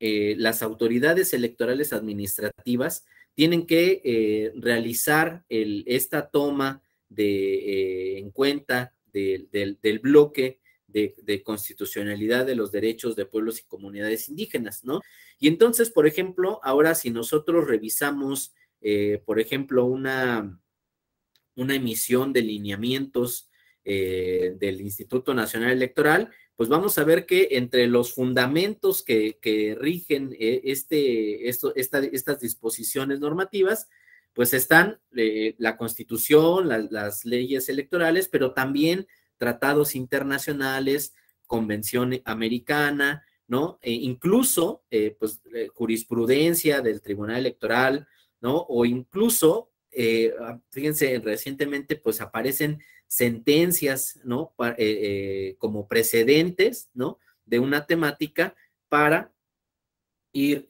las autoridades electorales administrativas tienen que realizar esta toma en cuenta del bloque de constitucionalidad de los derechos de pueblos y comunidades indígenas, ¿no? Y entonces, por ejemplo, ahora si nosotros revisamos, por ejemplo, una emisión de lineamientos del Instituto Nacional Electoral, pues vamos a ver que entre los fundamentos que rigen estas disposiciones normativas, pues están la Constitución, las leyes electorales, pero también tratados internacionales, Convención Americana, ¿no? Incluso, pues, jurisprudencia del Tribunal Electoral, ¿no? O incluso, fíjense, recientemente, pues, aparecen sentencias, ¿no? Como precedentes, ¿no? De una temática para ir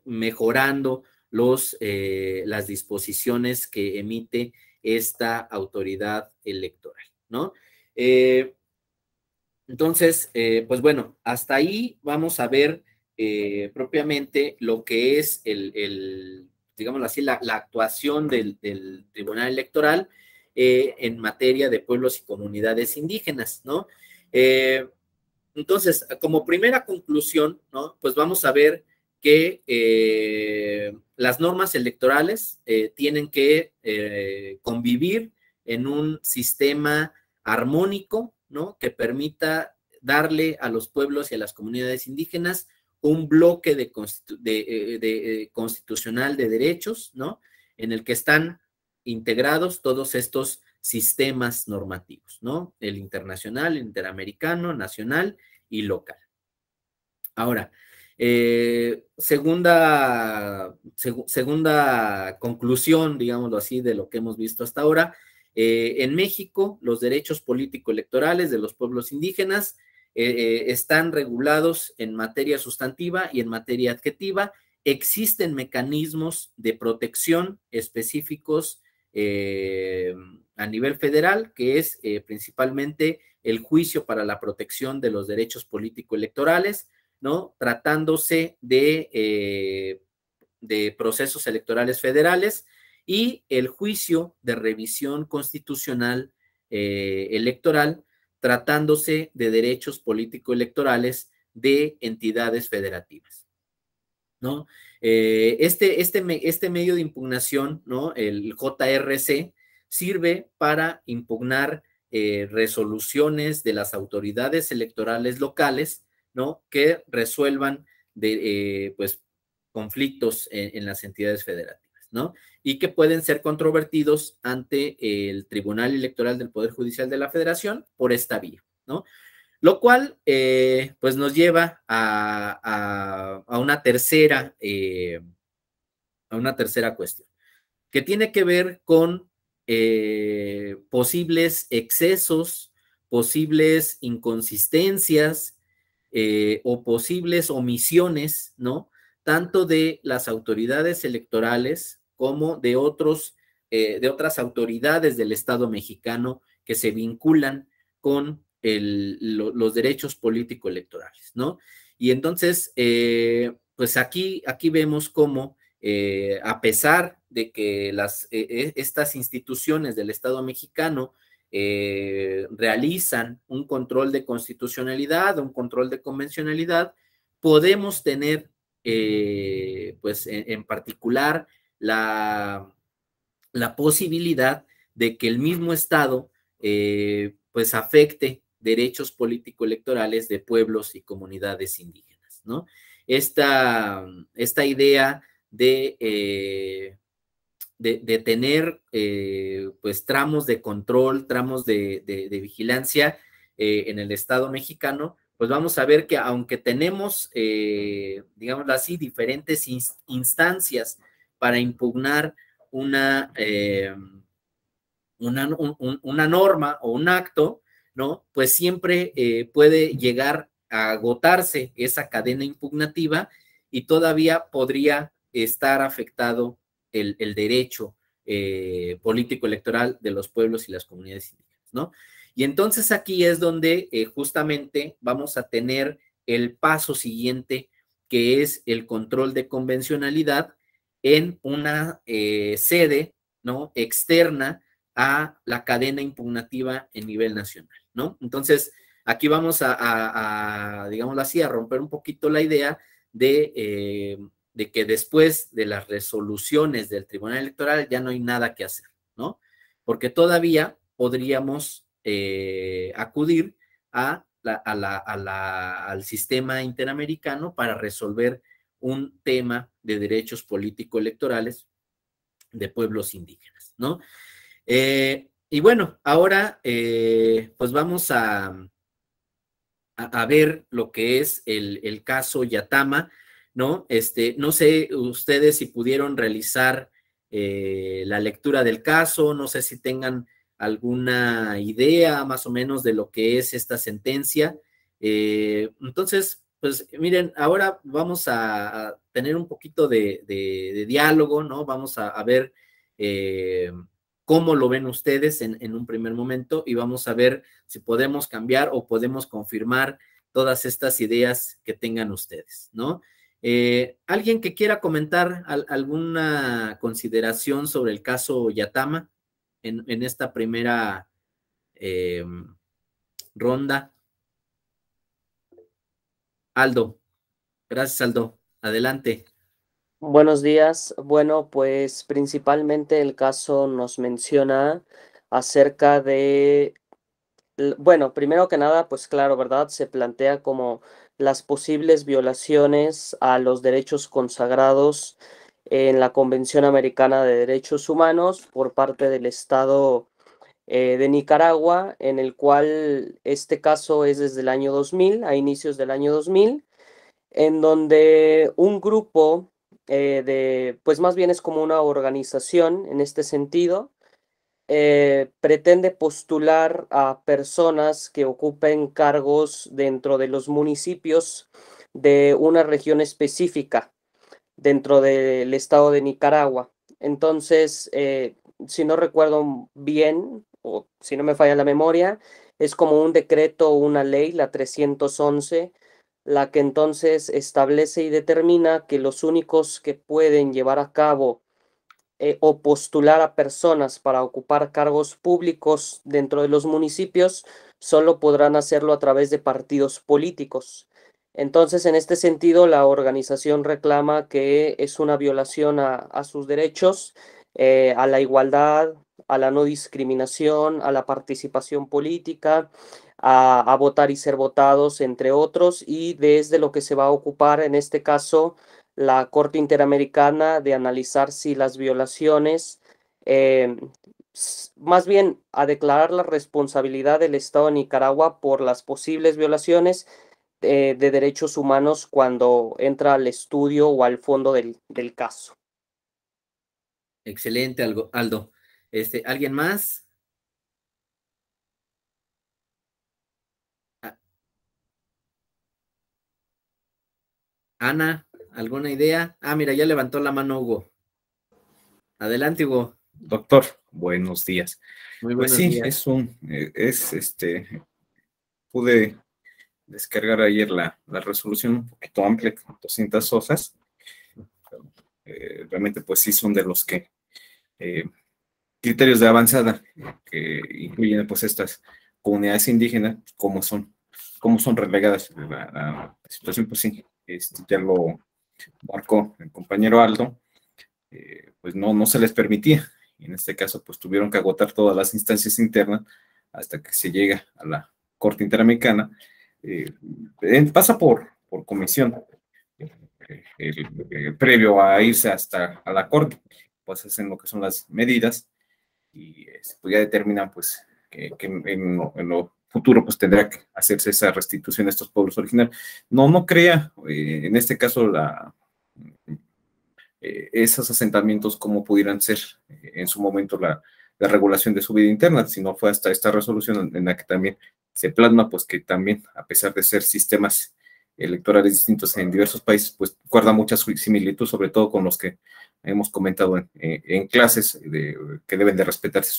mejorando las disposiciones que emite esta autoridad electoral, ¿no? Entonces, pues bueno, hasta ahí vamos a ver propiamente lo que es digámoslo así, la actuación del Tribunal Electoral en materia de pueblos y comunidades indígenas, ¿no? Entonces, como primera conclusión, ¿no? Pues vamos a ver que las normas electorales tienen que convivir en un sistema armónico, ¿no? Que permita darle a los pueblos y a las comunidades indígenas un bloque constitucional de derechos, ¿no? En el que están integrados todos estos sistemas normativos, ¿no? El internacional, el interamericano, nacional y local. Ahora, segunda conclusión, digámoslo así, de lo que hemos visto hasta ahora. En México, los derechos político-electorales de los pueblos indígenas están regulados en materia sustantiva y en materia adjetiva. Existen mecanismos de protección específicos a nivel federal, que es principalmente el juicio para la protección de los derechos político-electorales, ¿no? Tratándose de procesos electorales federales, y el juicio de revisión constitucional electoral, tratándose de derechos político-electorales de entidades federativas, ¿no? Este medio de impugnación, ¿no? El JRC, sirve para impugnar resoluciones de las autoridades electorales locales, ¿no? Que resuelvan pues, conflictos en las entidades federativas, ¿no? Y que pueden ser controvertidos ante el Tribunal Electoral del Poder Judicial de la Federación por esta vía, ¿no? Lo cual, pues, nos lleva a una tercera cuestión, que tiene que ver con posibles excesos, posibles inconsistencias o posibles omisiones, ¿no? Tanto de las autoridades electorales como de otras autoridades del Estado mexicano que se vinculan con los derechos político-electorales, ¿no? Y entonces, pues aquí vemos cómo, a pesar de que estas instituciones del Estado mexicano realizan un control de constitucionalidad, un control de convencionalidad, podemos tener, pues en particular, la posibilidad de que el mismo Estado pues afecte derechos político-electorales de pueblos y comunidades indígenas, ¿no? Esta idea de tener pues tramos de control, tramos de vigilancia en el Estado mexicano, pues vamos a ver que aunque tenemos, digámoslo así, diferentes instancias para impugnar una norma o un acto, ¿no? Pues siempre puede llegar a agotarse esa cadena impugnativa y todavía podría estar afectado el derecho político-electoral de los pueblos y las comunidades indígenas, ¿no? Y entonces aquí es donde justamente vamos a tener el paso siguiente, que es el control de convencionalidad en una sede, ¿no? Externa a la cadena impugnativa en nivel nacional, ¿no? Entonces, aquí vamos digámoslo así, a romper un poquito la idea de que después de las resoluciones del Tribunal Electoral ya no hay nada que hacer, ¿no? Porque todavía podríamos acudir al sistema interamericano para resolver un tema de derechos político-electorales de pueblos indígenas, ¿no? Y bueno, ahora pues vamos a ver lo que es el caso Yatama, ¿no? No sé ustedes si pudieron realizar la lectura del caso, no sé si tengan alguna idea más o menos de lo que es esta sentencia. Entonces, pues miren, ahora vamos a tener un poquito de diálogo, ¿no? Vamos a ver cómo lo ven ustedes en un primer momento y vamos a ver si podemos cambiar o podemos confirmar todas estas ideas que tengan ustedes, ¿no? ¿Alguien que quiera comentar alguna consideración sobre el caso Yatama en esta primera ronda? Aldo, gracias Aldo, adelante. Buenos días. Bueno, pues principalmente el caso nos menciona acerca de, bueno, primero que nada, pues claro, ¿verdad? Se plantea como las posibles violaciones a los derechos consagrados en la Convención Americana de Derechos Humanos por parte del Estado de Nicaragua, en el cual este caso es desde el año 2000, a inicios del año 2000, en donde un grupo pues más bien es como una organización en este sentido, pretende postular a personas que ocupen cargos dentro de los municipios de una región específica dentro del estado de Nicaragua. Entonces, si no recuerdo bien, o si no me falla la memoria, es como un decreto o una ley, la 311, la que entonces establece y determina que los únicos que pueden llevar a cabo o postular a personas para ocupar cargos públicos dentro de los municipios solo podrán hacerlo a través de partidos políticos. Entonces, en este sentido, la organización reclama que es una violación a sus derechos, a la igualdad, a la no discriminación, a la participación política, a votar y ser votados, entre otros, y desde lo que se va a ocupar en este caso la Corte Interamericana de analizar si las violaciones, eh, más bien a declarar la responsabilidad del Estado de Nicaragua por las posibles violaciones de derechos humanos cuando entra al estudio o al fondo del caso. Excelente, Aldo. ¿Alguien más? Ah, Ana, ¿alguna idea? Ah, mira, ya levantó la mano Hugo. Adelante, Hugo. Doctor, buenos días. Muy Pues buenos sí, días. pude descargar ayer la resolución un poquito amplia, con 200 hojas. Realmente, pues sí, son de los que criterios de avanzada que incluyen pues estas comunidades indígenas, cómo son relegadas a la situación, pues sí, ya lo marcó el compañero Aldo, pues no se les permitía. Y en este caso, pues tuvieron que agotar todas las instancias internas hasta que se llega Corte Interamericana, pasa por comisión, previo a irse hasta a la Corte, pues hacen lo que son las medidas y pues ya determinan pues que en lo futuro pues tendrá que hacerse esa restitución a estos pueblos originarios. No crea en este caso esos asentamientos como pudieran ser en su momento la regulación de su vida interna, sino fue hasta esta resolución en la que también se plasma pues que también, a pesar de ser sistemas electorales distintos en diversos países, pues guarda mucha similitud, sobre todo con los que hemos comentado en clases, que deben de respetarse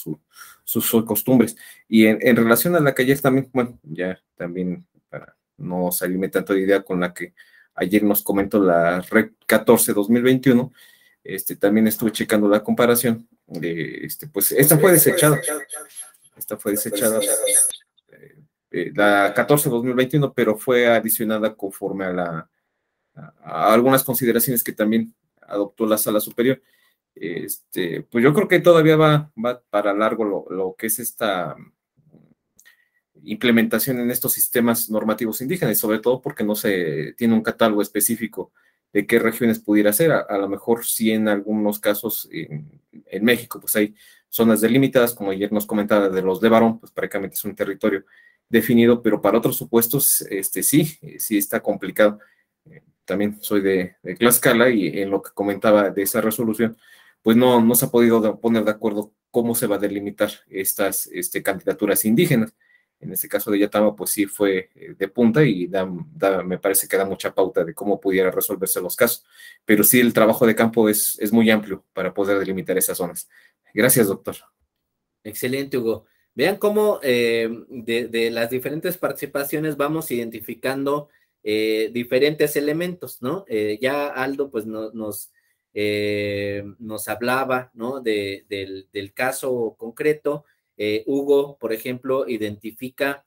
sus costumbres. Y en relación a la que ayer también, bueno, ya también para no salirme tanto de idea con la que ayer nos comentó la REC 14-2021, también estuve checando la comparación, pues esta fue desechada, la 14-2021, pero fue adicionada conforme a algunas consideraciones que también adoptó la Sala Superior. Pues yo creo que todavía va para largo lo que es esta implementación en estos sistemas normativos indígenas, y sobre todo porque no se tiene un catálogo específico de qué regiones pudiera ser. A lo mejor sí en algunos casos en México pues hay zonas delimitadas, como ayer nos comentaba de los de Barón, pues prácticamente es un territorio definido, pero para otros supuestos sí está complicado. También soy de Tlaxcala y en lo que comentaba de esa resolución, pues no se ha podido poner de acuerdo cómo se va a delimitar estas candidaturas indígenas. En este caso de Yatama, pues sí fue de punta y me parece que da mucha pauta de cómo pudiera resolverse los casos. Pero sí, el trabajo de campo es muy amplio para poder delimitar esas zonas. Gracias, doctor. Excelente, Hugo. Vean cómo de las diferentes participaciones vamos identificando diferentes elementos, ¿no? Ya Aldo, pues, nos hablaba, ¿no? Del caso concreto. Hugo, por ejemplo, identifica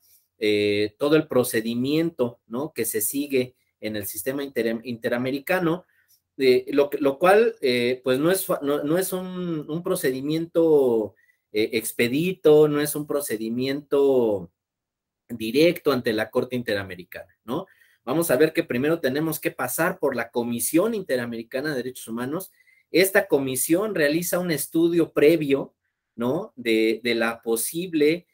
todo el procedimiento, ¿no? Que se sigue en el sistema interamericano, lo cual, pues, no es un procedimiento expedito, no es un procedimiento directo ante la Corte Interamericana, ¿no? Vamos a ver que primero tenemos que pasar por la Comisión Interamericana de Derechos Humanos. Esta comisión realiza un estudio previo, ¿no? De la posible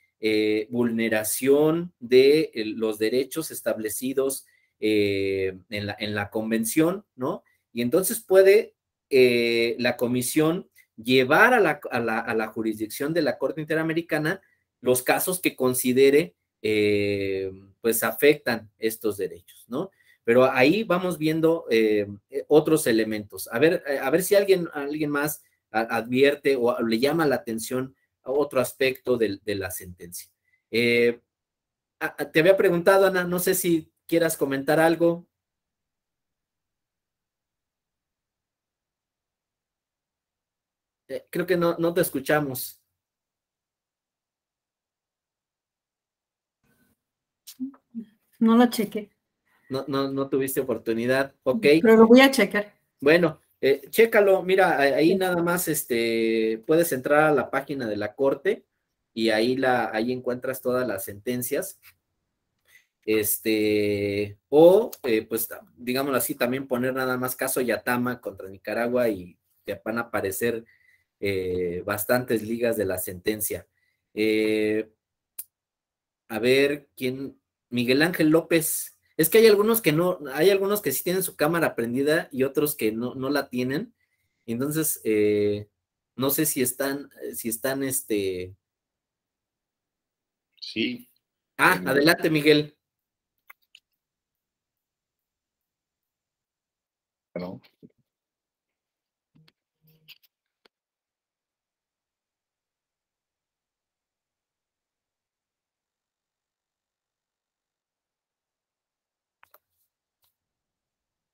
vulneración de los derechos establecidos en la convención, ¿no? Y entonces puede la comisión llevar a la jurisdicción de la Corte Interamericana los casos que considere pues afectan estos derechos, ¿no? Pero ahí vamos viendo otros elementos. A ver si alguien más advierte o le llama la atención a otro aspecto de la sentencia. Te había preguntado, Ana, no sé si quieras comentar algo. Creo que no te escuchamos. No la chequé. No tuviste oportunidad, ok. Pero lo voy a checar. Bueno, chécalo, mira, ahí nada más puedes entrar a la página de la Corte y ahí encuentras todas las sentencias. Pues digámoslo así, también poner nada más caso Yatama contra Nicaragua y te van a aparecer bastantes ligas de la sentencia. A ver, Miguel Ángel López. Es que hay algunos que sí tienen su cámara prendida y otros que no la tienen. Entonces, no sé si están, Sí. Adelante, Miguel. Bueno.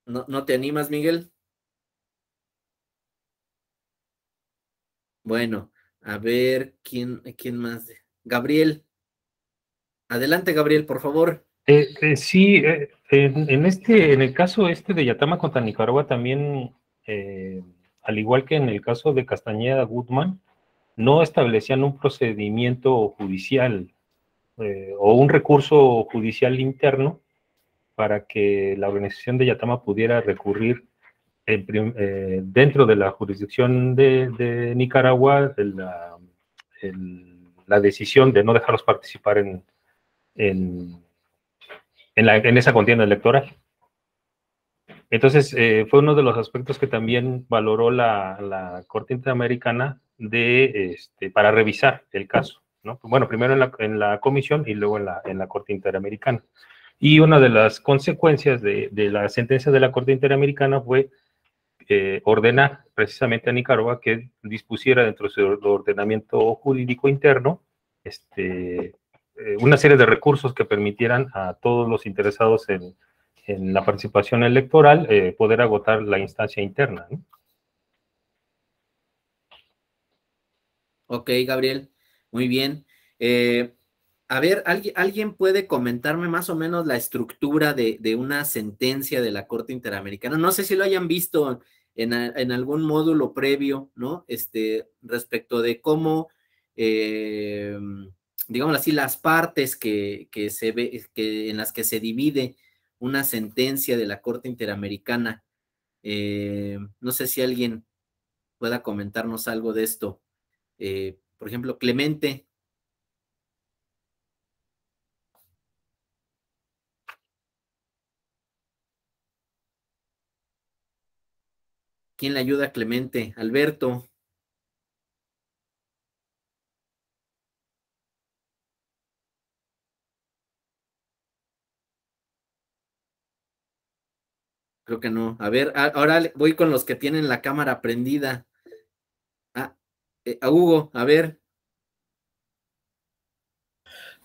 ¿No te animas, Miguel? Bueno, a ver, ¿quién más? Gabriel. Adelante, Gabriel, por favor. Sí, en el caso de Yatama contra Nicaragua también, al igual que en el caso de Castañeda Gutman, no establecían un procedimiento judicial o un recurso judicial interno para que la organización de Yatama pudiera recurrir dentro de la jurisdicción de Nicaragua la decisión de no dejarlos participar en esa contienda electoral. Entonces, fue uno de los aspectos que también valoró la Corte Interamericana para revisar el caso, ¿no? Bueno, primero en la comisión y luego en la Corte Interamericana. Y una de las consecuencias de la sentencia de la Corte Interamericana fue ordenar precisamente a Nicaragua que dispusiera dentro de su ordenamiento jurídico interno una serie de recursos que permitieran a todos los interesados en la participación electoral poder agotar la instancia interna, ¿no? Ok, Gabriel, muy bien. A ver, ¿alguien puede comentarme más o menos la estructura de una sentencia de la Corte Interamericana? No sé si lo hayan visto en algún módulo previo, ¿no? Respecto de cómo, digamos así, las partes que se ve, en las que se divide una sentencia de la Corte Interamericana. No sé si alguien pueda comentarnos algo de esto. Por ejemplo, Clemente. ¿Quién le ayuda a Clemente? Alberto. Creo que no. A ver, ahora voy con los que tienen la cámara prendida. A Hugo, a ver.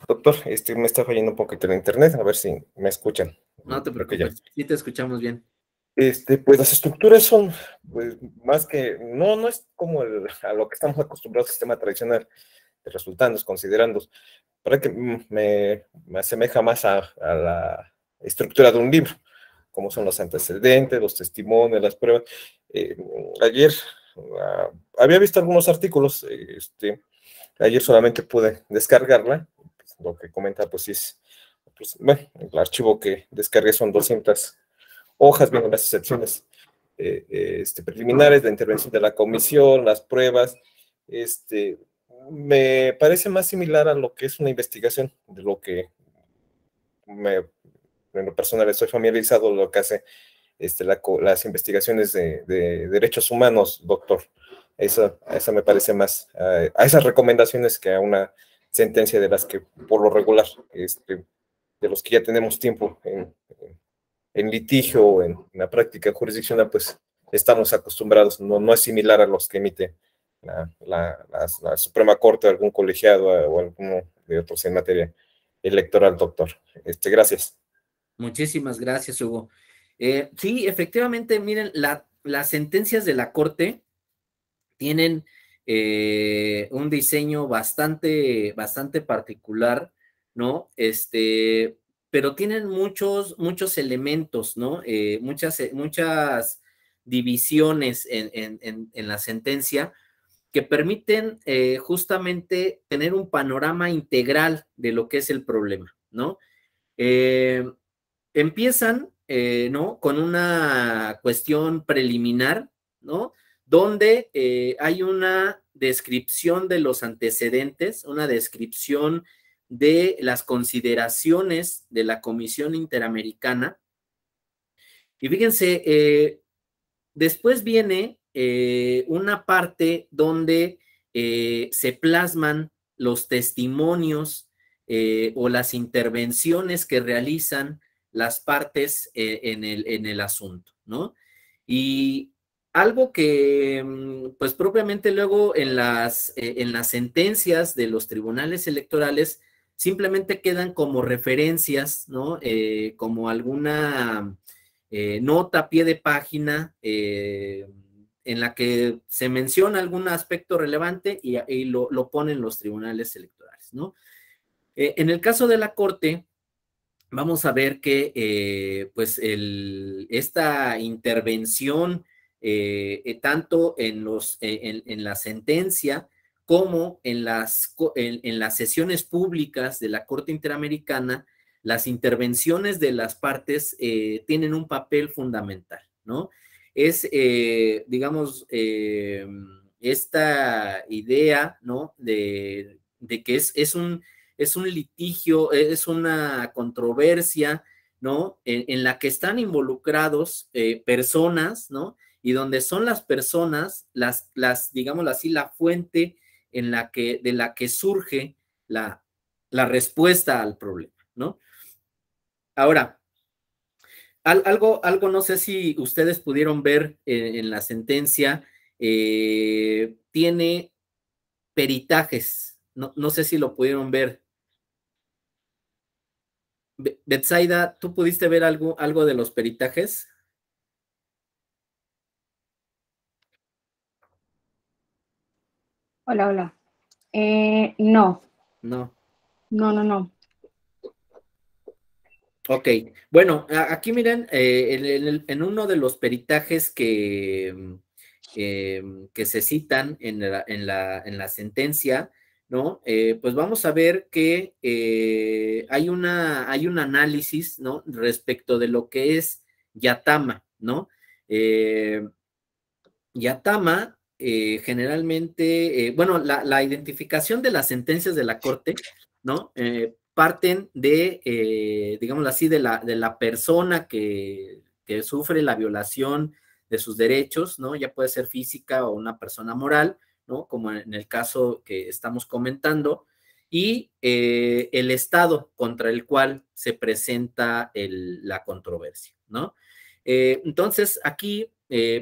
Doctor, me está fallando un poquito el internet, a ver si me escuchan. No te Creo que ya. preocupes, sí te escuchamos bien. Pues las estructuras son, pues, más que, no es como a lo que estamos acostumbrados al sistema tradicional de resultandos, considerandos, para que me asemeja más a la estructura de un libro, como son los antecedentes, los testimonios, las pruebas. Ayer había visto algunos artículos, ayer solamente pude descargarla. Lo que comenta, pues sí es, pues, bueno, el archivo que descargué son 200 hojas, vienen las excepciones preliminares, la intervención de la comisión, las pruebas. Me parece más similar a lo que es una investigación, de lo que en lo personal estoy familiarizado, lo que hace las investigaciones de derechos humanos, doctor. Eso me parece más a esas recomendaciones que a una sentencia de las que por lo regular, de los que ya tenemos tiempo en litigio o en la práctica jurisdiccional, pues estamos acostumbrados, no es similar a los que emite la Suprema Corte, algún colegiado o alguno de otros en materia electoral, doctor. Gracias. Muchísimas gracias, Hugo. Sí, efectivamente, miren, las sentencias de la Corte tienen un diseño bastante particular, ¿no? Pero tienen muchos elementos, ¿no? Muchas divisiones en la sentencia que permiten justamente tener un panorama integral de lo que es el problema, ¿no? Empiezan, ¿no? Con una cuestión preliminar, ¿no? Donde hay una descripción de los antecedentes, una descripción de las consideraciones de la Comisión Interamericana. Y fíjense, después viene una parte donde se plasman los testimonios o las intervenciones que realizan las partes en el asunto, ¿no? Y algo que, pues propiamente luego en las sentencias de los tribunales electorales simplemente quedan como referencias, ¿no? Como alguna nota a pie de página en la que se menciona algún aspecto relevante y lo ponen los tribunales electorales, ¿no? En el caso de la Corte, vamos a ver que pues esta intervención tanto en la sentencia cómo en las sesiones públicas de la Corte Interamericana, las intervenciones de las partes tienen un papel fundamental, ¿no? Es, digamos, esta idea, ¿no? De que es un litigio, es una controversia, ¿no? En la que están involucrados personas, ¿no? Y donde son las personas, digámoslo así, la fuente de la que surge la respuesta al problema, ¿no? Ahora, algo no sé si ustedes pudieron ver en la sentencia, tiene peritajes, no sé si lo pudieron ver. Betsaida, ¿tú pudiste ver algo de los peritajes? Hola, hola. No. No. No. Ok, bueno, aquí miren, en uno de los peritajes que se citan en la sentencia, ¿no? Pues vamos a ver que hay un análisis, ¿no? Respecto de lo que es Yatama, ¿no? Yatama, generalmente, bueno, la identificación de las sentencias de la Corte, ¿no? Parten de, digámoslo así, de la persona que sufre la violación de sus derechos, ¿no? Ya puede ser física o una persona moral, ¿no? Como en el caso que estamos comentando, y el Estado contra el cual se presenta la controversia, ¿no? Entonces, aquí,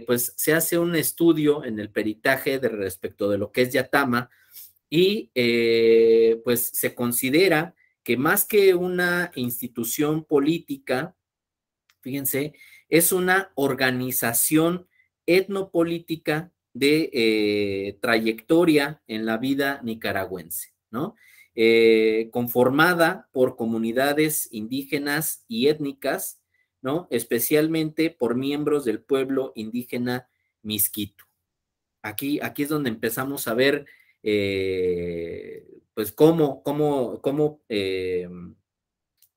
pues, se hace un estudio en el peritaje respecto de lo que es Yatama y, pues, se considera que más que una institución política, fíjense, es una organización etnopolítica de trayectoria en la vida nicaragüense, ¿no? Conformada por comunidades indígenas y étnicas, ¿no? Especialmente por miembros del pueblo indígena Miskito. Aquí es donde empezamos a ver, pues, cómo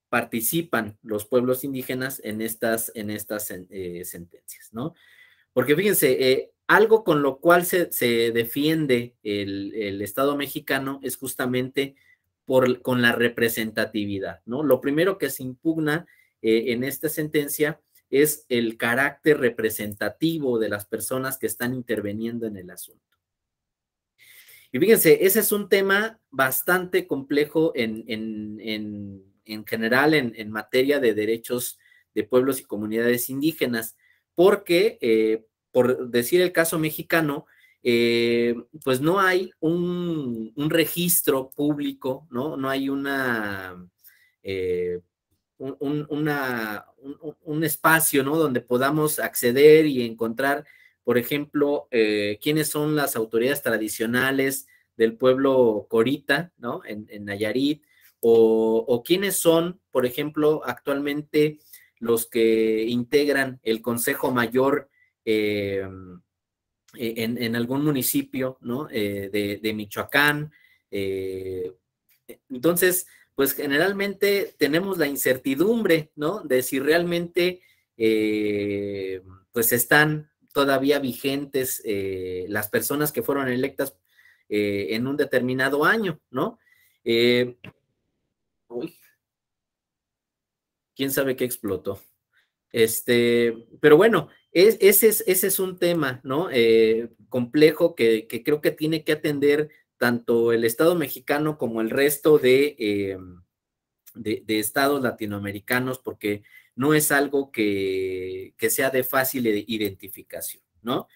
participan los pueblos indígenas en estas sentencias, ¿no? Porque fíjense, algo con lo cual se defiende el Estado mexicano es justamente con la representatividad, ¿no? Lo primero que se impugna en esta sentencia es el carácter representativo de las personas que están interviniendo en el asunto. Y fíjense, ese es un tema bastante complejo en general en materia de derechos de pueblos y comunidades indígenas, porque, por decir el caso mexicano, pues no hay un registro público, ¿no? No hay un espacio, ¿no? Donde podamos acceder y encontrar, por ejemplo, quiénes son las autoridades tradicionales del pueblo Corita, ¿no? En Nayarit, o quiénes son, por ejemplo, actualmente los que integran el Consejo Mayor en algún municipio, ¿no? De Michoacán. Entonces, pues generalmente tenemos la incertidumbre, ¿no? De si realmente, pues están todavía vigentes las personas que fueron electas en un determinado año, ¿no? Uy, quién sabe qué explotó. Pero bueno, ese es un tema, ¿no? Complejo que creo que tiene que atender tanto el Estado mexicano como el resto de estados latinoamericanos, porque no es algo que sea de fácil identificación, ¿no?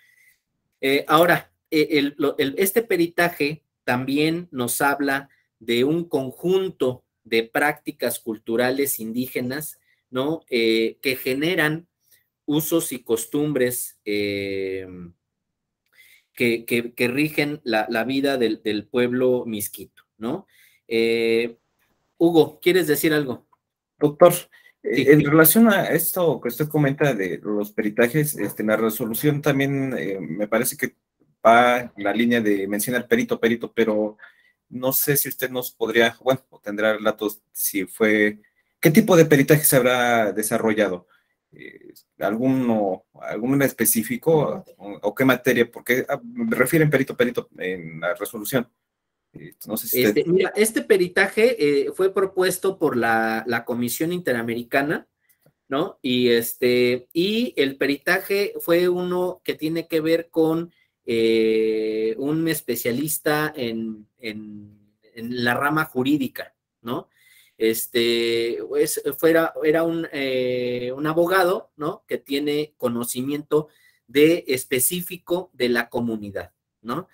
Ahora, este peritaje también nos habla de un conjunto de prácticas culturales indígenas, ¿no? Que generan usos y costumbres que rigen la vida del pueblo misquito, ¿no? Hugo, ¿quieres decir algo? Doctor, Sí. en relación a esto que usted comenta de los peritajes, la resolución también me parece que va la línea de mencionar perito, pero no sé si usted nos podría, bueno, o tendrá datos si fue, ¿qué tipo de peritaje se habrá desarrollado? ¿Alguno en específico o qué materia? Porque me refieren perito en la resolución. No sé si usted... Mira, este peritaje fue propuesto por la Comisión Interamericana, ¿no? Y el peritaje fue uno que tiene que ver con un especialista en la rama jurídica, ¿no? Era un abogado, ¿no? Que tiene conocimiento específico de la comunidad, ¿no?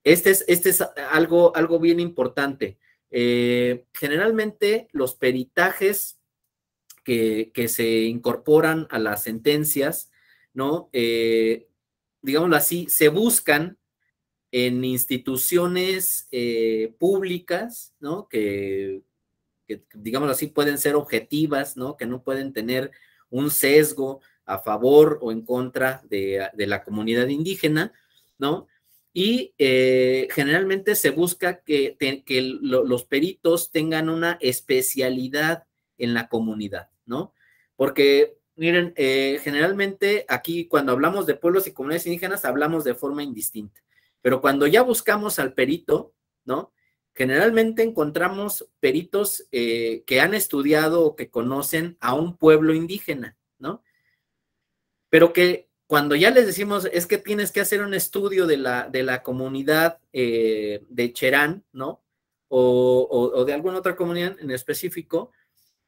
Este es algo bien importante. Generalmente los peritajes que se incorporan a las sentencias, ¿no? Digámoslo así, se buscan en instituciones públicas, ¿no? Que, digámoslo así, pueden ser objetivas, ¿no? Que no pueden tener un sesgo a favor o en contra de la comunidad indígena, ¿no? Y generalmente se busca que los peritos tengan una especialidad en la comunidad, ¿no? Porque, miren, generalmente aquí cuando hablamos de pueblos y comunidades indígenas hablamos de forma indistinta, pero cuando ya buscamos al perito, ¿no? Generalmente encontramos peritos que han estudiado o que conocen a un pueblo indígena, ¿no? Pero que cuando ya les decimos es que tienes que hacer un estudio de la comunidad de Cherán, ¿no? O de alguna otra comunidad en específico,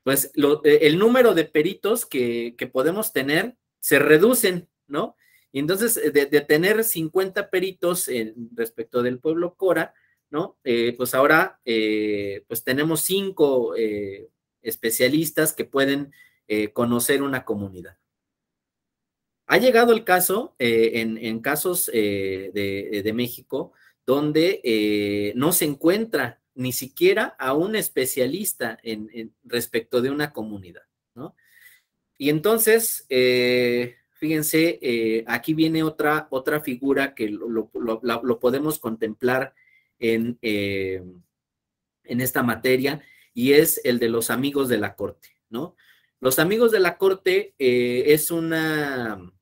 pues el número de peritos que podemos tener se reducen, ¿no? Y entonces de tener 50 peritos respecto del pueblo Cora, ¿no? Pues ahora pues tenemos 5 especialistas que pueden conocer una comunidad. Ha llegado el caso, en casos de México, donde no se encuentra ni siquiera a un especialista respecto de una comunidad, ¿no? Y entonces, fíjense, aquí viene otra figura que lo podemos contemplar en esta materia, y es el de los amigos de la corte, ¿no? Los amigos de la corte es una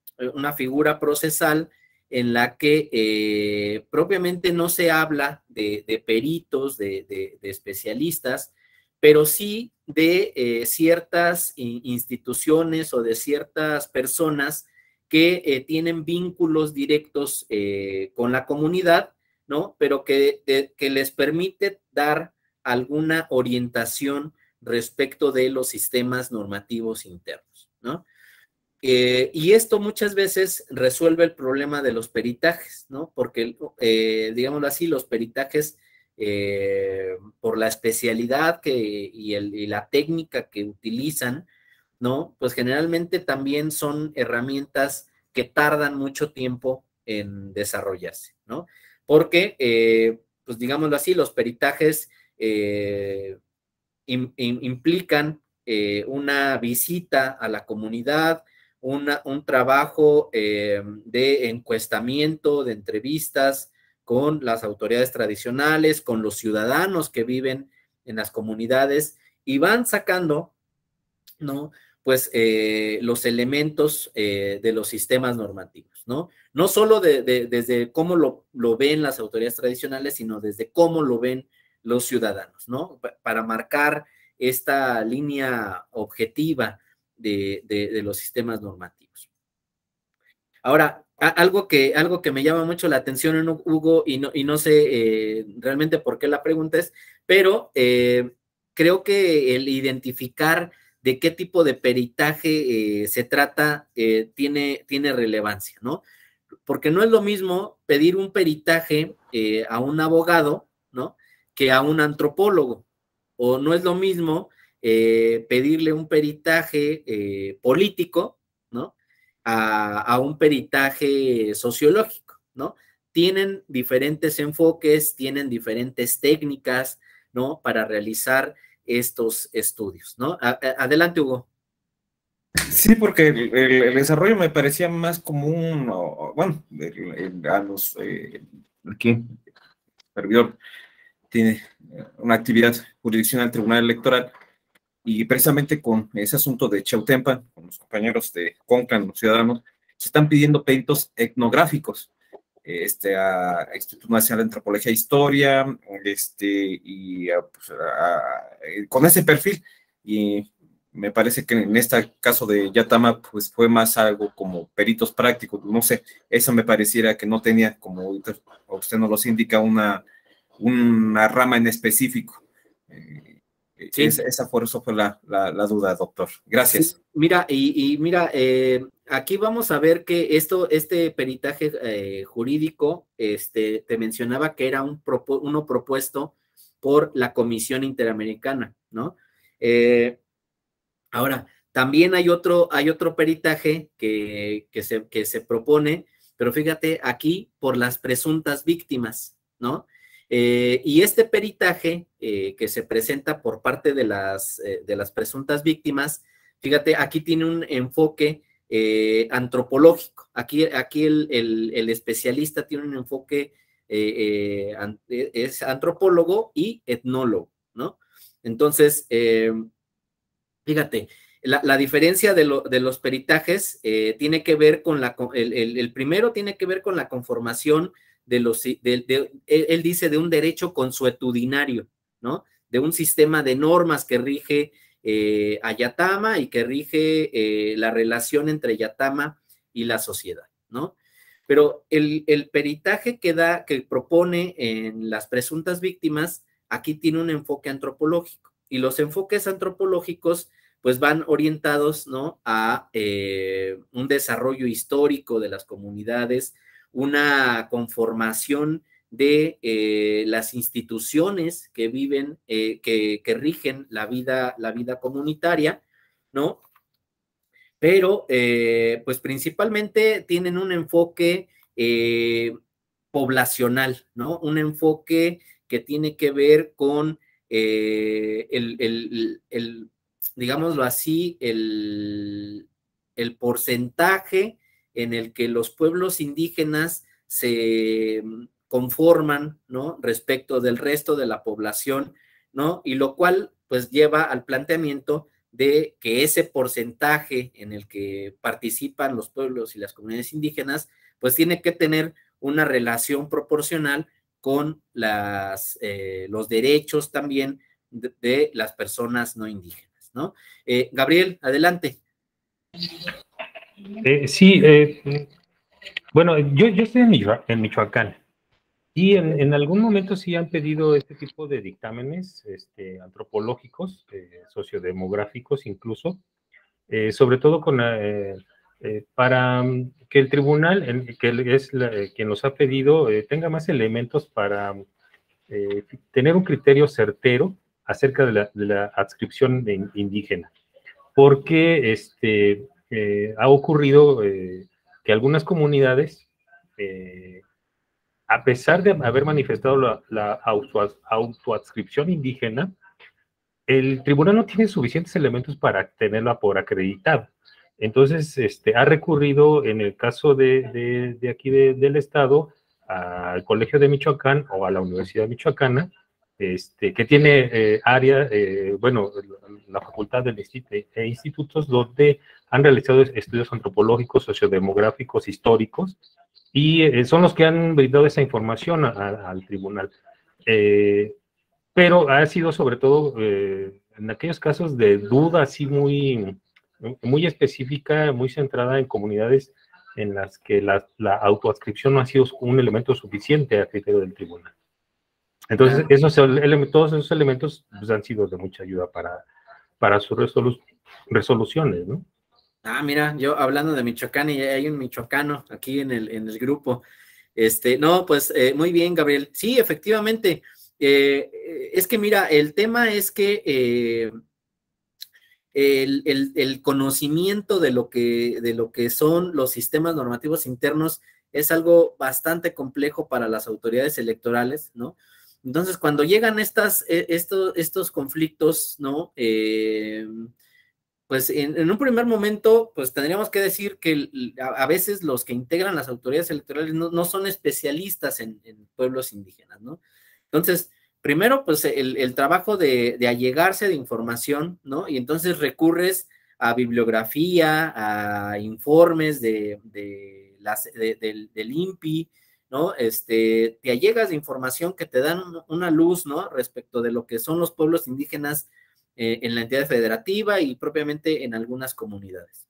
figura procesal en la que propiamente no se habla de peritos, de especialistas, pero sí de ciertas instituciones o de ciertas personas que tienen vínculos directos con la comunidad, ¿no? Pero que les permite dar alguna orientación respecto de los sistemas normativos internos, ¿no? Y esto muchas veces resuelve el problema de los peritajes, ¿no? Porque, digámoslo así, los peritajes, por la especialidad y la técnica que utilizan, ¿no? Pues generalmente también son herramientas que tardan mucho tiempo en desarrollarse, ¿no? Porque, pues digámoslo así, los peritajes implican una visita a la comunidad, un trabajo de encuestamiento, de entrevistas con las autoridades tradicionales, con los ciudadanos que viven en las comunidades, y van sacando, ¿no? Pues los elementos de los sistemas normativos, ¿no? No solo desde cómo lo ven las autoridades tradicionales, sino desde cómo lo ven los ciudadanos, ¿no? Para marcar esta línea objetiva de los sistemas normativos. Ahora, algo que me llama mucho la atención, Hugo, y no sé realmente por qué la pregunta es, pero creo que el identificar de qué tipo de peritaje se trata tiene relevancia, ¿no? Porque no es lo mismo pedir un peritaje a un abogado, ¿no? Que a un antropólogo, o no es lo mismo pedirle un peritaje político, ¿no? A un peritaje sociológico, ¿no? Tienen diferentes enfoques, tienen diferentes técnicas, ¿no? Para realizar estos estudios, ¿no? Adelante, Hugo. Sí, porque el desarrollo me parecía más como bueno, aquí el servidor tiene una actividad jurisdiccional al Tribunal Electoral y precisamente con ese asunto de Chautempan, con los compañeros de CONCAN, los ciudadanos, se están pidiendo peritos etnográficos a Instituto Nacional de Antropología e Historia, con ese perfil. Y me parece que en este caso de Yatama, pues fue más algo como peritos prácticos, no sé, eso me pareciera que no tenía, como usted nos los indica, una rama en específico. Sí. Esa por eso fue la duda, doctor. Gracias. Sí, mira, mira, aquí vamos a ver que este peritaje jurídico, te mencionaba que era uno propuesto por la Comisión Interamericana, ¿no? Ahora, también hay otro peritaje que se propone, pero fíjate, aquí por las presuntas víctimas, ¿no? Y este peritaje que se presenta por parte de las presuntas víctimas, fíjate, aquí tiene un enfoque antropológico. Aquí el especialista tiene un enfoque, es antropólogo y etnólogo, ¿no? Entonces, fíjate, la diferencia de los peritajes tiene que ver con el primero tiene que ver con la conformación él dice de un derecho consuetudinario, ¿no? De un sistema de normas que rige a Yatama y que rige la relación entre Yatama y la sociedad, ¿no? Pero el peritaje que propone en las presuntas víctimas, aquí tiene un enfoque antropológico, y los enfoques antropológicos pues van orientados, ¿no? A un desarrollo histórico de las comunidades, una conformación de las instituciones que viven, que rigen la vida comunitaria, ¿no? Pero, pues principalmente tienen un enfoque poblacional, ¿no? Un enfoque que tiene que ver con digámoslo así, el porcentaje en el que los pueblos indígenas se conforman, ¿no? Respecto del resto de la población, ¿no? Y lo cual, pues, lleva al planteamiento de que ese porcentaje en el que participan los pueblos y las comunidades indígenas, pues tiene que tener una relación proporcional con los derechos también de las personas no indígenas, ¿no? Gabriel, adelante. Sí, bueno, yo estoy en Michoacán y en algún momento sí han pedido este tipo de dictámenes antropológicos, sociodemográficos incluso, sobre todo para que el tribunal, que es quien los ha pedido, tenga más elementos para tener un criterio certero acerca de la adscripción indígena, porque ha ocurrido que algunas comunidades, a pesar de haber manifestado la autoadscripción indígena, el tribunal no tiene suficientes elementos para tenerla por acreditado. Entonces, ha recurrido, en el caso de aquí del estado, al Colegio de Michoacán o a la Universidad Michoacana, que tiene bueno, la facultad e institutos donde han realizado estudios antropológicos, sociodemográficos, históricos, y son los que han brindado esa información al tribunal. Pero ha sido sobre todo en aquellos casos de duda así muy específica, muy centrada en comunidades en las que la autoadscripción no ha sido un elemento suficiente a criterio del tribunal. Entonces, todos esos elementos pues, han sido de mucha ayuda para sus resoluciones, ¿no? Ah, mira, yo hablando de Michoacán y hay un michoacano aquí en el grupo. No, pues muy bien, Gabriel. Sí, efectivamente. Es que mira, el tema es que el conocimiento de lo que son los sistemas normativos internos es algo bastante complejo para las autoridades electorales, ¿no? Entonces, cuando llegan estos conflictos, ¿no? pues en un primer momento, pues tendríamos que decir que a veces los que integran las autoridades electorales no son especialistas en pueblos indígenas, ¿no? Entonces, primero, pues el trabajo de allegarse de información, ¿no? Y entonces recurres a bibliografía, a informes del INPI, ¿no? Te allegas de información que te dan una luz, ¿no? Respecto de lo que son los pueblos indígenas en la entidad federativa y propiamente en algunas comunidades.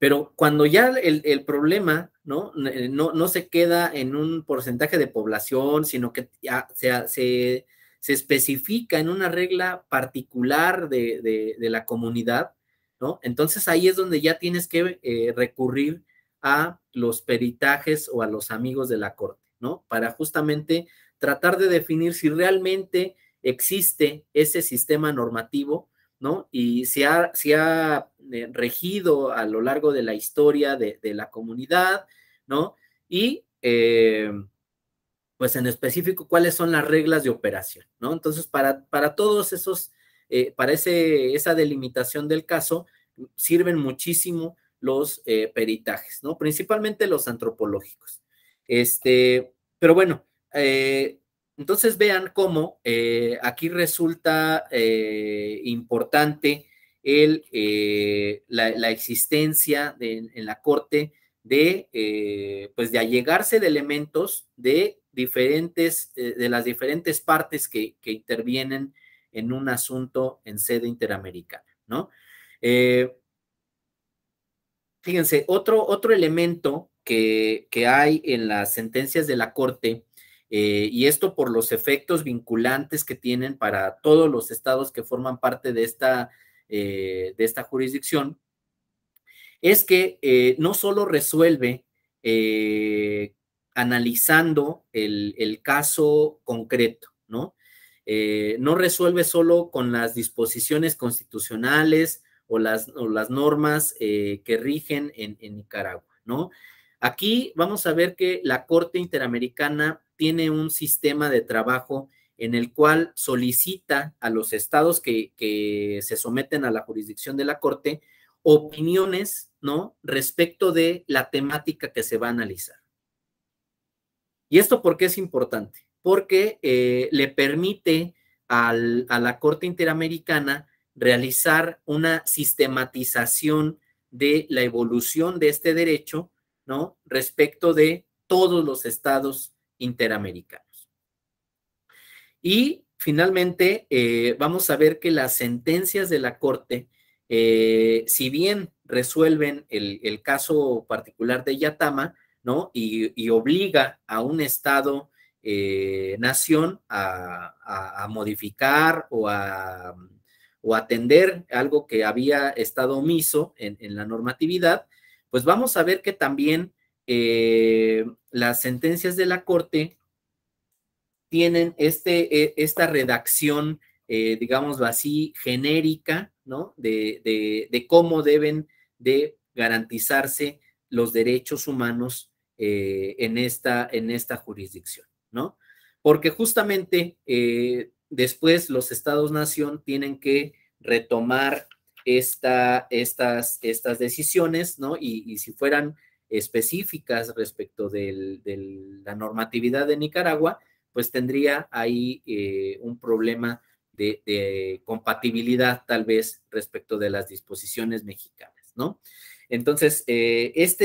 Pero cuando ya el problema, ¿no? No se queda en un porcentaje de población, sino que ya se especifica en una regla particular de la comunidad, ¿no? Entonces ahí es donde ya tienes que recurrir a los peritajes o a los amigos de la corte, ¿no? Para justamente tratar de definir si realmente existe ese sistema normativo, ¿no? Y se ha regido a lo largo de la historia de la comunidad, ¿no? Y pues en específico, cuáles son las reglas de operación, ¿no? Entonces, para todos esos, para esa delimitación del caso, sirven muchísimo los peritajes, ¿no? Principalmente los antropológicos. Pero bueno, entonces vean cómo aquí resulta importante la existencia en la corte pues de allegarse de elementos de las diferentes partes que intervienen en un asunto en sede interamericana, ¿no? Fíjense, otro elemento que hay en las sentencias de la Corte, y esto por los efectos vinculantes que tienen para todos los estados que forman parte de esta jurisdicción, es que no solo resuelve analizando el caso concreto, ¿no? No resuelve solo con las disposiciones constitucionales o las normas que rigen en Nicaragua, ¿no? Aquí vamos a ver que la Corte Interamericana tiene un sistema de trabajo en el cual solicita a los estados que se someten a la jurisdicción de la Corte opiniones, ¿no? Respecto de la temática que se va a analizar. ¿Y esto por qué es importante? Porque le permite a la Corte Interamericana realizar una sistematización de la evolución de este derecho, ¿no? Respecto de todos los estados interamericanos. Y finalmente, vamos a ver que las sentencias de la Corte, si bien resuelven el caso particular de Yatama, ¿no? Y obliga a un estado nación a modificar o a atender algo que había estado omiso en la normatividad, pues vamos a ver que también las sentencias de la Corte tienen esta redacción, digámoslo así, genérica, ¿no? De cómo deben de garantizarse los derechos humanos en esta jurisdicción, ¿no? Porque justamente después los estados-nación tienen que retomar estas decisiones, ¿no? Y si fueran específicas respecto de la normatividad de Nicaragua, pues tendría ahí un problema de compatibilidad tal vez respecto de las disposiciones mexicanas, ¿no? Entonces, esta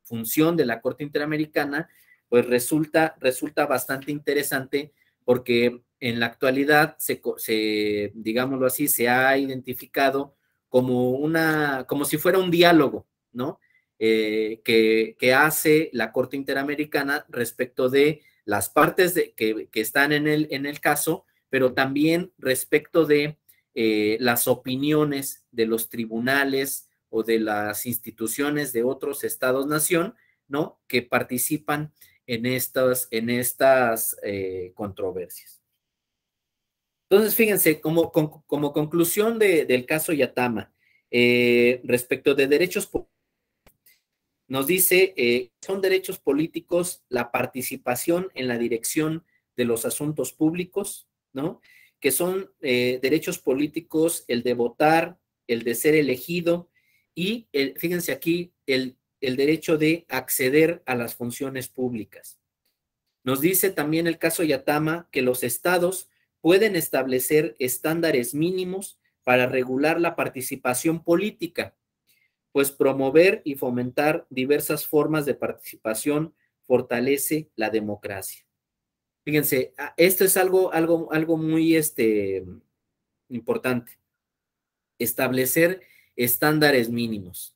función de la Corte Interamericana, pues resulta bastante interesante porque en la actualidad digámoslo así, se ha identificado como si fuera un diálogo, ¿no? Que hace la Corte Interamericana respecto de las partes que están en el caso, pero también respecto de las opiniones de los tribunales o de las instituciones de otros estados-nación, ¿no? Que participan en estas controversias. Entonces, fíjense, como conclusión del caso Yatama, respecto de derechos políticos, nos dice, son derechos políticos la participación en la dirección de los asuntos públicos, ¿no? que son derechos políticos, el de votar, el de ser elegido y, fíjense aquí, el derecho de acceder a las funciones públicas. Nos dice también el caso Yatama que los estados pueden establecer estándares mínimos para regular la participación política, pues promover y fomentar diversas formas de participación fortalece la democracia. Fíjense, esto es algo muy importante. Establecer estándares mínimos.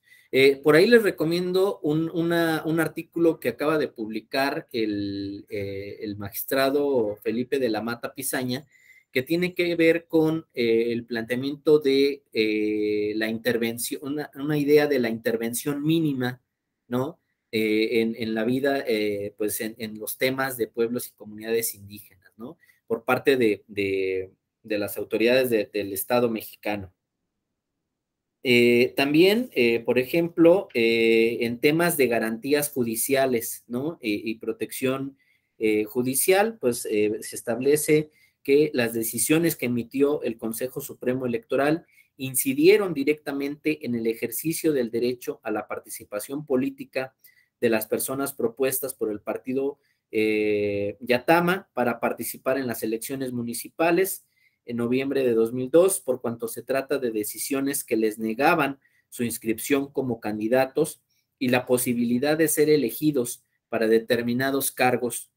Por ahí les recomiendo un artículo que acaba de publicar el magistrado Felipe de la Mata Pizaña, que tiene que ver con el planteamiento de la intervención, una idea de la intervención mínima, ¿no? En la vida, pues en los temas de pueblos y comunidades indígenas, ¿no? Por parte de las autoridades del Estado mexicano. También, por ejemplo, en temas de garantías judiciales, ¿no? Y protección judicial, pues se establece que las decisiones que emitió el Consejo Supremo Electoral incidieron directamente en el ejercicio del derecho a la participación política de las personas propuestas por el partido Yatama para participar en las elecciones municipales en noviembre de 2002, por cuanto se trata de decisiones que les negaban su inscripción como candidatos y la posibilidad de ser elegidos para determinados cargos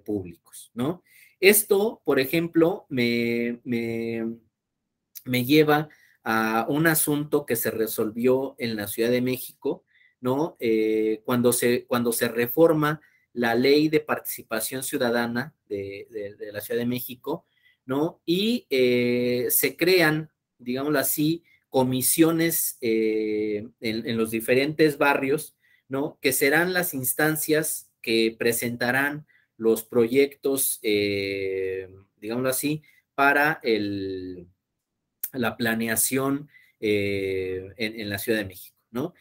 públicos, ¿no? Esto, por ejemplo, me lleva a un asunto que se resolvió en la Ciudad de México, ¿no? Cuando se reforma la ley de participación ciudadana de la Ciudad de México, ¿no? Y se crean, digámoslo así, comisiones en los diferentes barrios, ¿no? Que serán las instancias que presentarán los proyectos, digámoslo así, para la planeación en la Ciudad de México, ¿no?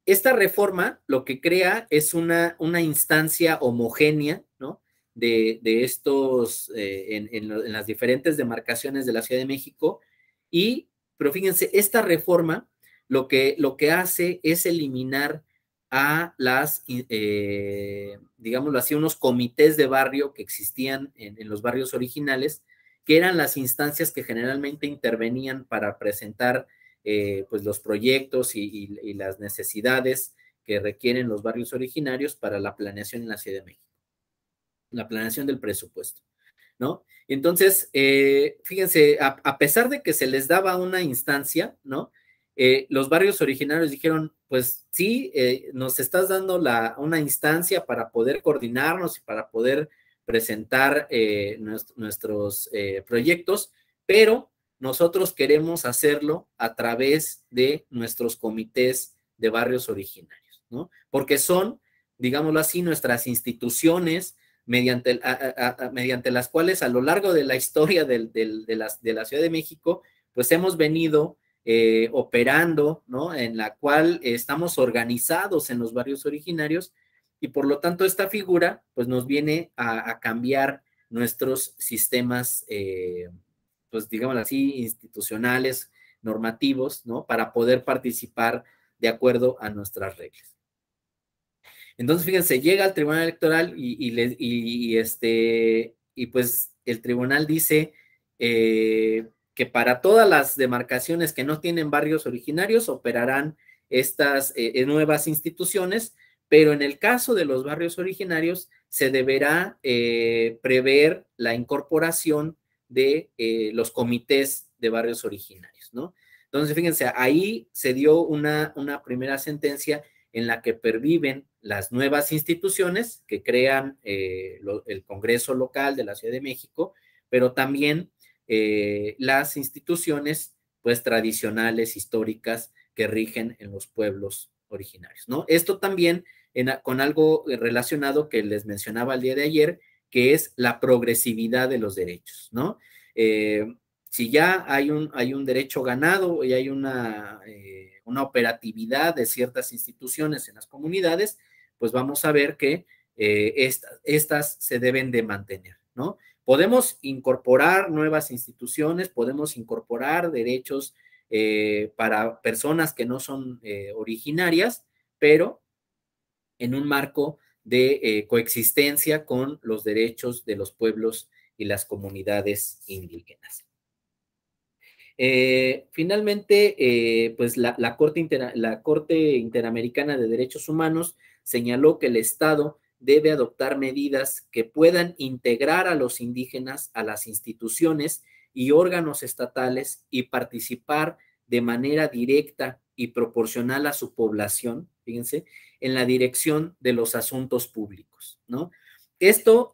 Esta reforma lo que crea es una instancia homogénea, ¿no? De estos, en las diferentes demarcaciones de la Ciudad de México, pero fíjense, esta reforma lo que hace es eliminar a digámoslo así, unos comités de barrio que existían en los barrios originales, que eran las instancias que generalmente intervenían para presentar pues los proyectos y las necesidades que requieren los barrios originarios para la planeación en la Ciudad de México, la planeación del presupuesto, ¿no? Entonces, fíjense, a pesar de que se les daba una instancia, ¿no? Los barrios originarios dijeron, pues sí, nos estás dando una instancia para poder coordinarnos y para poder presentar nuestros proyectos, pero nosotros queremos hacerlo a través de nuestros comités de barrios originarios, ¿no? Porque son, digámoslo así, nuestras instituciones mediante las cuales a lo largo de la historia de la Ciudad de México, pues hemos venido operando, ¿no? En la cual estamos organizados en los barrios originarios y por lo tanto esta figura pues nos viene a cambiar nuestros sistemas, pues digámoslo así, institucionales, normativos, ¿no? Para poder participar de acuerdo a nuestras reglas. Entonces, fíjense, llega al Tribunal Electoral y pues el tribunal dice que para todas las demarcaciones que no tienen barrios originarios operarán estas nuevas instituciones, pero en el caso de los barrios originarios se deberá prever la incorporación de los comités de barrios originarios, ¿no? Entonces, fíjense, ahí se dio una primera sentencia en la que perviven las nuevas instituciones que crean el Congreso local de la Ciudad de México, pero también las instituciones pues tradicionales, históricas, que rigen en los pueblos originarios, ¿no? Esto también con algo relacionado que les mencionaba el día de ayer, que es la progresividad de los derechos, ¿no? Si ya hay un derecho ganado y hay una operatividad de ciertas instituciones en las comunidades, pues vamos a ver que estas se deben de mantener, ¿no? Podemos incorporar nuevas instituciones, podemos incorporar derechos para personas que no son originarias, pero en un marco de coexistencia con los derechos de los pueblos y las comunidades indígenas. Finalmente, pues la Corte Interamericana de Derechos Humanos señaló que el Estado debe adoptar medidas que puedan integrar a los indígenas a las instituciones y órganos estatales y participar de manera directa y proporcional a su población, fíjense, en la dirección de los asuntos públicos, ¿no? Esto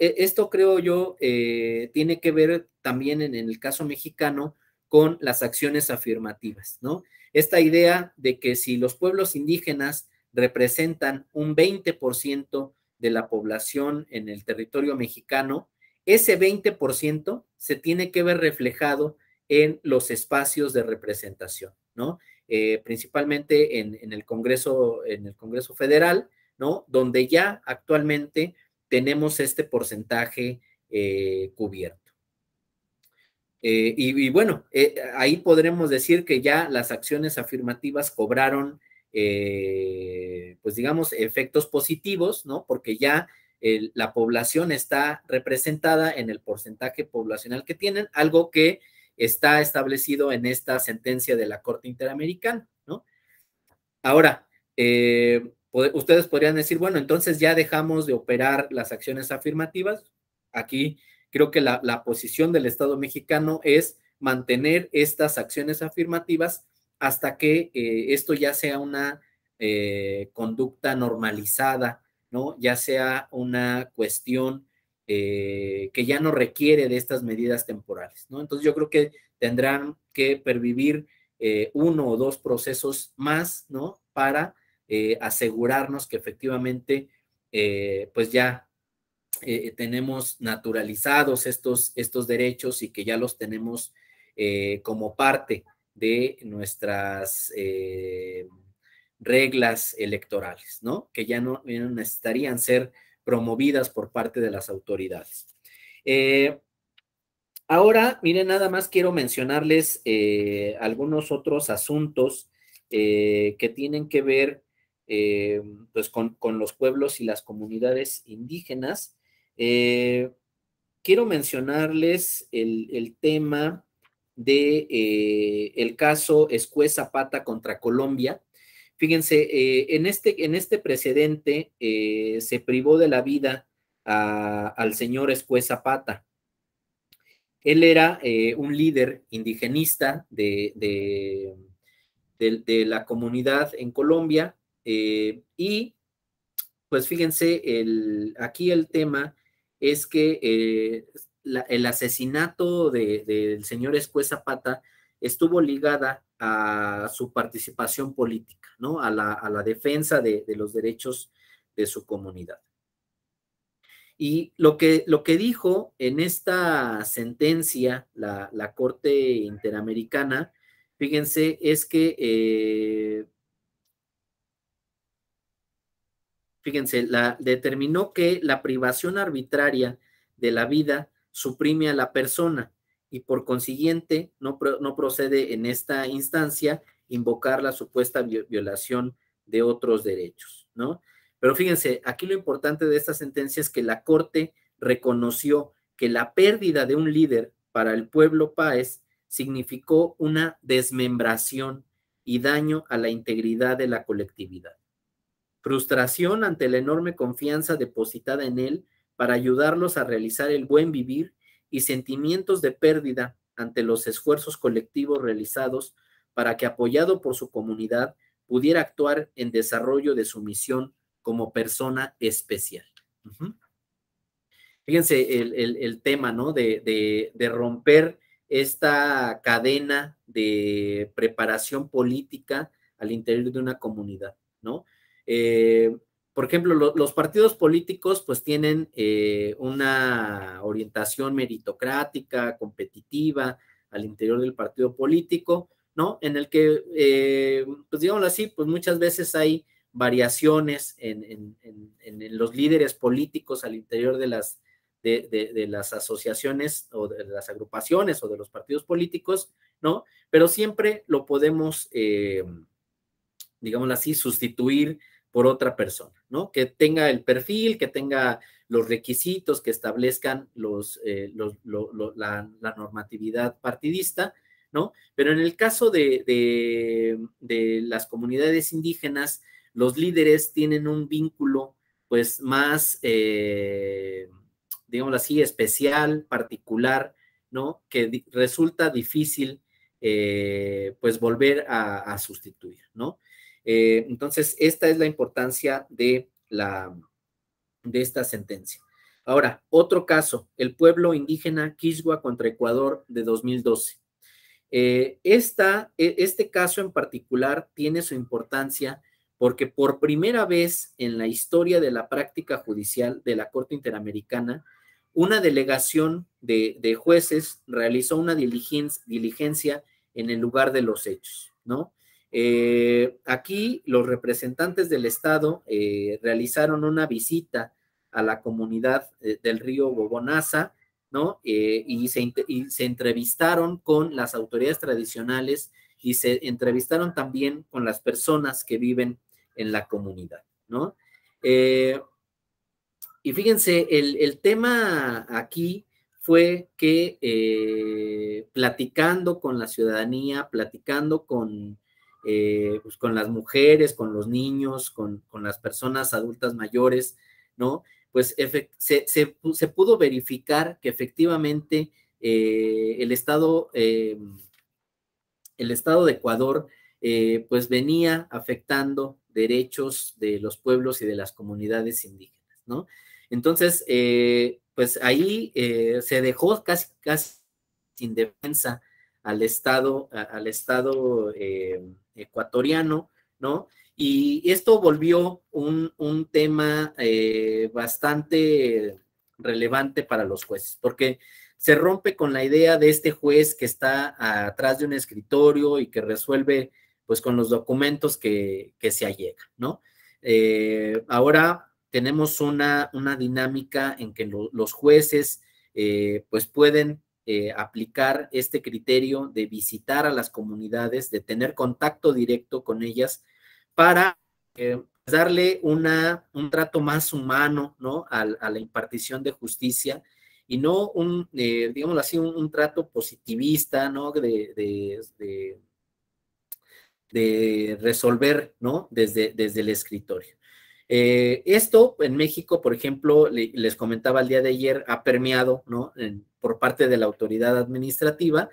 creo yo, tiene que ver también en el caso mexicano con las acciones afirmativas, ¿no? Esta idea de que si los pueblos indígenas representan un 20% de la población en el territorio mexicano, ese 20% se tiene que ver reflejado en los espacios de representación, ¿no? Principalmente en el Congreso Federal, ¿no? Donde ya actualmente tenemos este porcentaje cubierto. Y bueno, ahí podremos decir que ya las acciones afirmativas cobraron, pues digamos, efectos positivos, ¿no? Porque ya la población está representada en el porcentaje poblacional que tienen, algo que está establecido en esta sentencia de la Corte Interamericana, ¿no? Ahora, ustedes podrían decir, bueno, entonces ya dejamos de operar las acciones afirmativas. Aquí creo que la posición del Estado mexicano es mantener estas acciones afirmativas hasta que esto ya sea una conducta normalizada, ¿no? Ya sea una cuestión que ya no requiere de estas medidas temporales, ¿no? Entonces yo creo que tendrán que pervivir uno o dos procesos más, ¿no? Para asegurarnos que efectivamente, pues ya tenemos naturalizados estos derechos y que ya los tenemos como parte de nuestras reglas electorales, ¿no? Que ya no necesitarían ser promovidas por parte de las autoridades. Ahora, miren, nada más quiero mencionarles algunos otros asuntos que tienen que ver pues con los pueblos y las comunidades indígenas. Quiero mencionarles el tema de el caso Escué Zapata contra Colombia. Fíjense, en este precedente se privó de la vida al señor Escué Zapata. Él era un líder indigenista de la comunidad en Colombia y pues fíjense, aquí el tema es que el asesinato del señor Escué Zapata estuvo ligada a su participación política, ¿no? A la defensa de los derechos de su comunidad. Y lo que dijo en esta sentencia la Corte Interamericana, fíjense, es que, fíjense, determinó que la privación arbitraria de la vida suprime a la persona y por consiguiente no procede en esta instancia invocar la supuesta violación de otros derechos, ¿no? Pero fíjense, aquí lo importante de esta sentencia es que la Corte reconoció que la pérdida de un líder para el pueblo páez significó una desmembración y daño a la integridad de la colectividad. Frustración ante la enorme confianza depositada en él para ayudarlos a realizar el buen vivir y sentimientos de pérdida ante los esfuerzos colectivos realizados para que, apoyado por su comunidad, pudiera actuar en desarrollo de su misión como persona especial. Fíjense el tema, ¿no? De romper esta cadena de preparación política al interior de una comunidad, ¿no? Por ejemplo, los partidos políticos pues tienen una orientación meritocrática, competitiva al interior del partido político, ¿no? En el que, pues digámoslo así, pues muchas veces hay variaciones en los líderes políticos al interior de de las asociaciones o de las agrupaciones o de los partidos políticos, ¿no? Pero siempre lo podemos, digámoslo así, sustituir por otra persona, ¿no? Que tenga el perfil, que tenga los requisitos que establezcan la normatividad partidista, ¿no? Pero en el caso de las comunidades indígenas, los líderes tienen un vínculo, pues, más, digámoslo así, especial, particular, ¿no? Que resulta difícil, pues, volver a sustituir, ¿no? Entonces, esta es la importancia de esta sentencia. Ahora, otro caso, el pueblo indígena Quechua contra Ecuador de 2012. Este caso en particular tiene su importancia porque por primera vez en la historia de la práctica judicial de la Corte Interamericana, una delegación de jueces realizó una diligencia en el lugar de los hechos, ¿no? Aquí los representantes del Estado realizaron una visita a la comunidad del río Bobonaza, ¿no? Y se entrevistaron con las autoridades tradicionales y se entrevistaron también con las personas que viven en la comunidad, ¿no? Y fíjense, el tema aquí fue que platicando con la ciudadanía, platicando pues con las mujeres, con los niños, con las personas adultas mayores, ¿no? Pues se pudo verificar que efectivamente el Estado de Ecuador pues venía afectando derechos de los pueblos y de las comunidades indígenas, ¿no? Entonces, pues ahí se dejó casi sin defensa al Estado ecuatoriano, ¿no? Y esto volvió un tema bastante relevante para los jueces, porque se rompe con la idea de este juez que está atrás de un escritorio y que resuelve pues con los documentos que se allegan, ¿no? Ahora tenemos una dinámica en que los jueces pues pueden aplicar este criterio de visitar a las comunidades, de tener contacto directo con ellas para darle un trato más humano, ¿no? A la impartición de justicia y no digámoslo así, un trato positivista, ¿no? De resolver, ¿no? Desde el escritorio. Esto en México, por ejemplo, les comentaba el día de ayer, ha permeado, ¿no? Por parte de la autoridad administrativa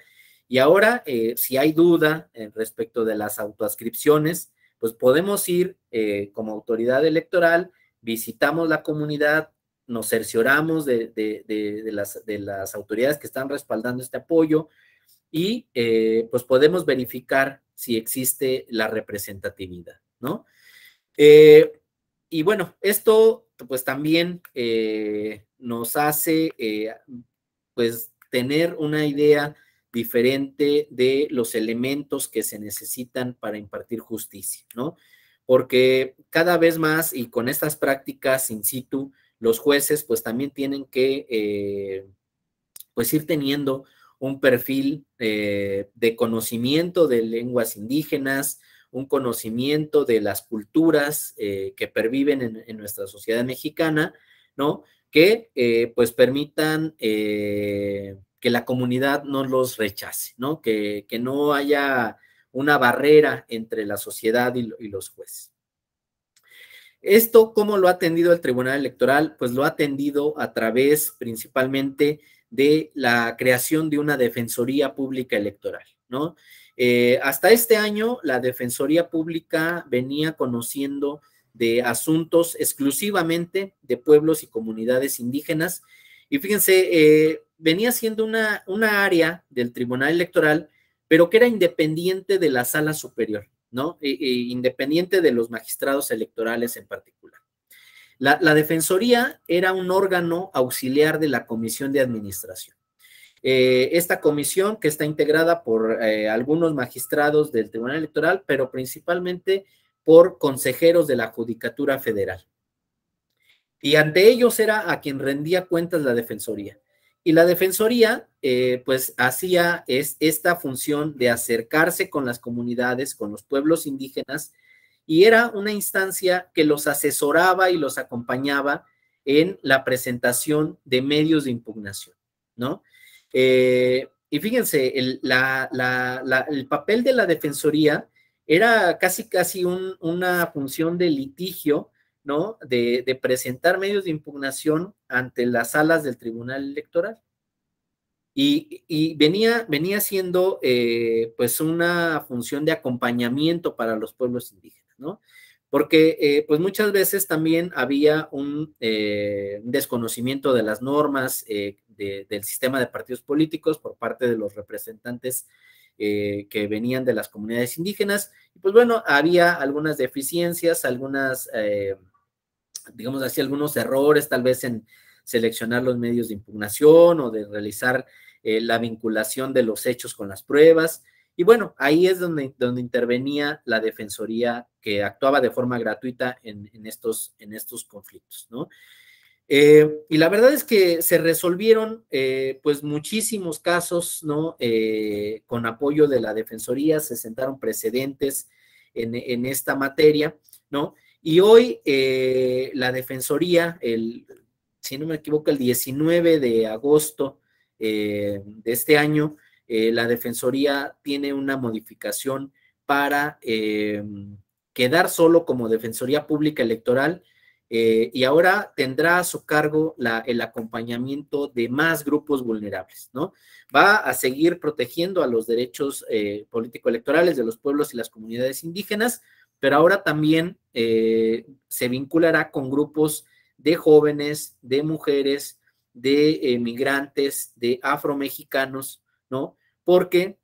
y ahora, si hay duda respecto de las autoadscripciones, pues podemos ir como autoridad electoral, visitamos la comunidad, nos cercioramos de las autoridades que están respaldando este apoyo y pues podemos verificar si existe la representatividad, ¿no? Y bueno, esto pues también nos hace pues tener una idea diferente de los elementos que se necesitan para impartir justicia, ¿no? Porque cada vez más y con estas prácticas in situ, los jueces pues también tienen que pues ir teniendo un perfil de conocimiento de lenguas indígenas, un conocimiento de las culturas que perviven en nuestra sociedad mexicana, ¿no? Que pues permitan que la comunidad no los rechace, ¿no? Que no haya una barrera entre la sociedad y los jueces. Esto, ¿cómo lo ha atendido el Tribunal Electoral? Pues lo ha atendido a través principalmente de la creación de una Defensoría Pública Electoral, ¿no? Hasta este año, la Defensoría Pública venía conociendo de asuntos exclusivamente de pueblos y comunidades indígenas, y fíjense, venía siendo una área del Tribunal Electoral, pero que era independiente de la Sala Superior, ¿no? Independiente de los magistrados electorales en particular. La Defensoría era un órgano auxiliar de la Comisión de Administración. Esta comisión que está integrada por algunos magistrados del Tribunal Electoral, pero principalmente por consejeros de la Judicatura Federal. y ante ellos era a quien rendía cuentas la Defensoría. Y la Defensoría, pues, hacía esta función de acercarse con las comunidades, con los pueblos indígenas, y era una instancia que los asesoraba y los acompañaba en la presentación de medios de impugnación, ¿no? Y fíjense, el papel de la Defensoría era casi una función de litigio, ¿no? De presentar medios de impugnación ante las salas del Tribunal Electoral. Y venía siendo pues una función de acompañamiento para los pueblos indígenas, ¿no? Porque pues muchas veces también había un desconocimiento de las normas del sistema de partidos políticos por parte de los representantes que venían de las comunidades indígenas. Y pues bueno, había algunas deficiencias, digamos así, algunos errores tal vez en seleccionar los medios de impugnación o de realizar la vinculación de los hechos con las pruebas. Y bueno, ahí es donde intervenía la Defensoría, que actuaba de forma gratuita en estos conflictos, ¿no? Y la verdad es que se resolvieron pues muchísimos casos, ¿no? Con apoyo de la Defensoría, se sentaron precedentes en esta materia, ¿no? Y hoy la Defensoría, si no me equivoco, el 19 de agosto de este año, la Defensoría tiene una modificación para quedar solo como Defensoría Pública Electoral, y ahora tendrá a su cargo el acompañamiento de más grupos vulnerables, ¿no? Va a seguir protegiendo a los derechos político-electorales de los pueblos y las comunidades indígenas, pero ahora también se vinculará con grupos de jóvenes, de mujeres, de migrantes, de afromexicanos, ¿no? Porque,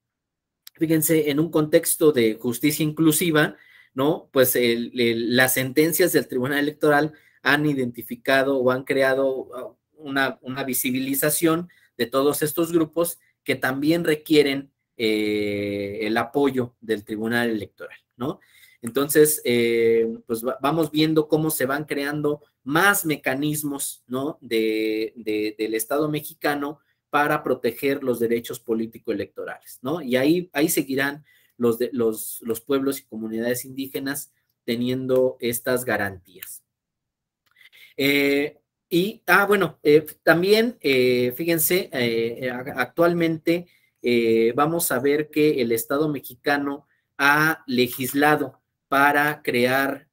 fíjense, en un contexto de justicia inclusiva, ¿no? Pues las sentencias del Tribunal Electoral han identificado o han creado una visibilización de todos estos grupos que también requieren el apoyo del Tribunal Electoral, ¿no? Entonces, pues vamos viendo cómo se van creando más mecanismos, ¿no? Del Estado mexicano para proteger los derechos político-electorales, ¿no? Y ahí seguirán los pueblos y comunidades indígenas teniendo estas garantías. También, fíjense, actualmente vamos a ver que el Estado mexicano ha legislado para crear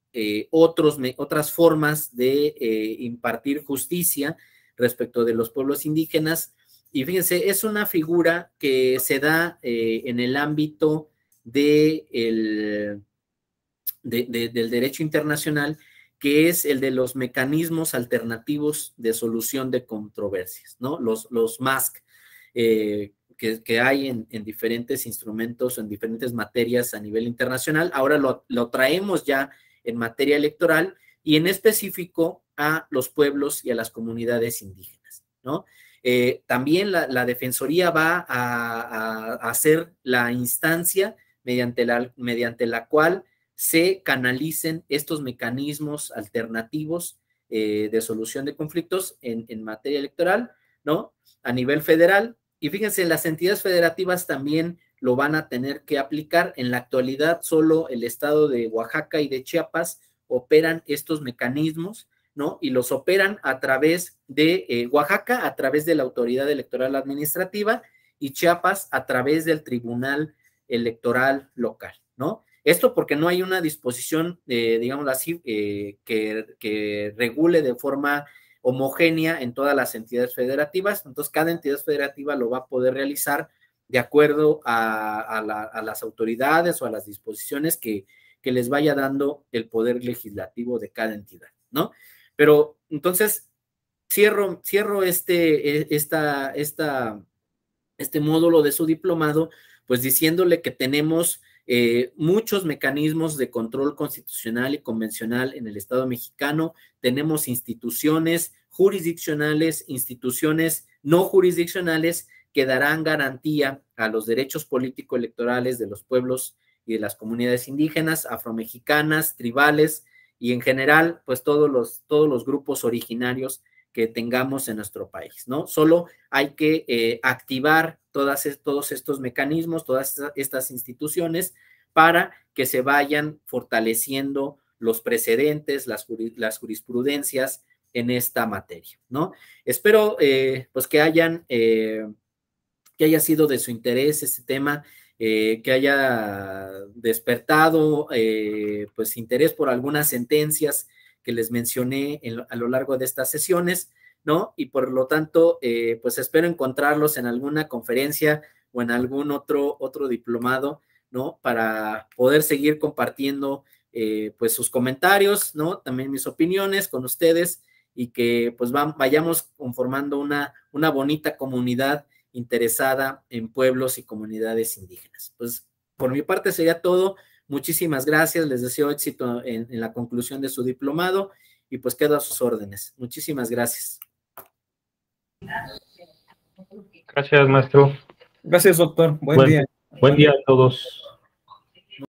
otras formas de impartir justicia respecto de los pueblos indígenas. Y fíjense, es una figura que se da en el ámbito del derecho internacional, que es el de los mecanismos alternativos de solución de controversias, ¿no? Los MASC, que hay en diferentes instrumentos, en diferentes materias a nivel internacional. Ahora lo traemos ya en materia electoral y en específico a los pueblos y a las comunidades indígenas, ¿no? También la Defensoría va a hacer la instancia mediante la cual se canalicen estos mecanismos alternativos de solución de conflictos en materia electoral, ¿no? A nivel federal. Y fíjense, las entidades federativas también lo van a tener que aplicar. En la actualidad, solo el estado de Oaxaca y de Chiapas operan estos mecanismos, ¿no? Y los operan a través de Oaxaca, a través de la Autoridad Electoral Administrativa, y Chiapas a través del Tribunal Electoral Local, ¿no? Esto porque no hay una disposición, digámoslo así, que regule de forma homogénea en todas las entidades federativas. Entonces, cada entidad federativa lo va a poder realizar de acuerdo a las autoridades o a las disposiciones que les vaya dando el poder legislativo de cada entidad, ¿no? Pero entonces cierro este módulo de su diplomado, pues diciéndole que tenemos muchos mecanismos de control constitucional y convencional en el Estado mexicano. Tenemos instituciones jurisdiccionales, instituciones no jurisdiccionales que darán garantía a los derechos político-electorales de los pueblos y de las comunidades indígenas, afromexicanas, tribales y en general, pues todos los grupos originarios que tengamos en nuestro país, ¿no? Solo hay que activar todos estos mecanismos, todas estas instituciones para que se vayan fortaleciendo los precedentes, las jurisprudencias en esta materia, ¿no? Espero, pues, que haya sido de su interés este tema, que haya despertado, pues, interés por algunas sentencias que les mencioné a lo largo de estas sesiones, ¿no? Y por lo tanto, pues espero encontrarlos en alguna conferencia o en algún otro diplomado, ¿no? Para poder seguir compartiendo, pues, sus comentarios, ¿no? También mis opiniones con ustedes, y que pues vayamos conformando una bonita comunidad interesada en pueblos y comunidades indígenas. Pues por mi parte sería todo. Muchísimas gracias, les deseo éxito en la conclusión de su diplomado y pues quedo a sus órdenes. Muchísimas gracias. Gracias, maestro. Gracias, doctor. Buen día. Buen día a todos.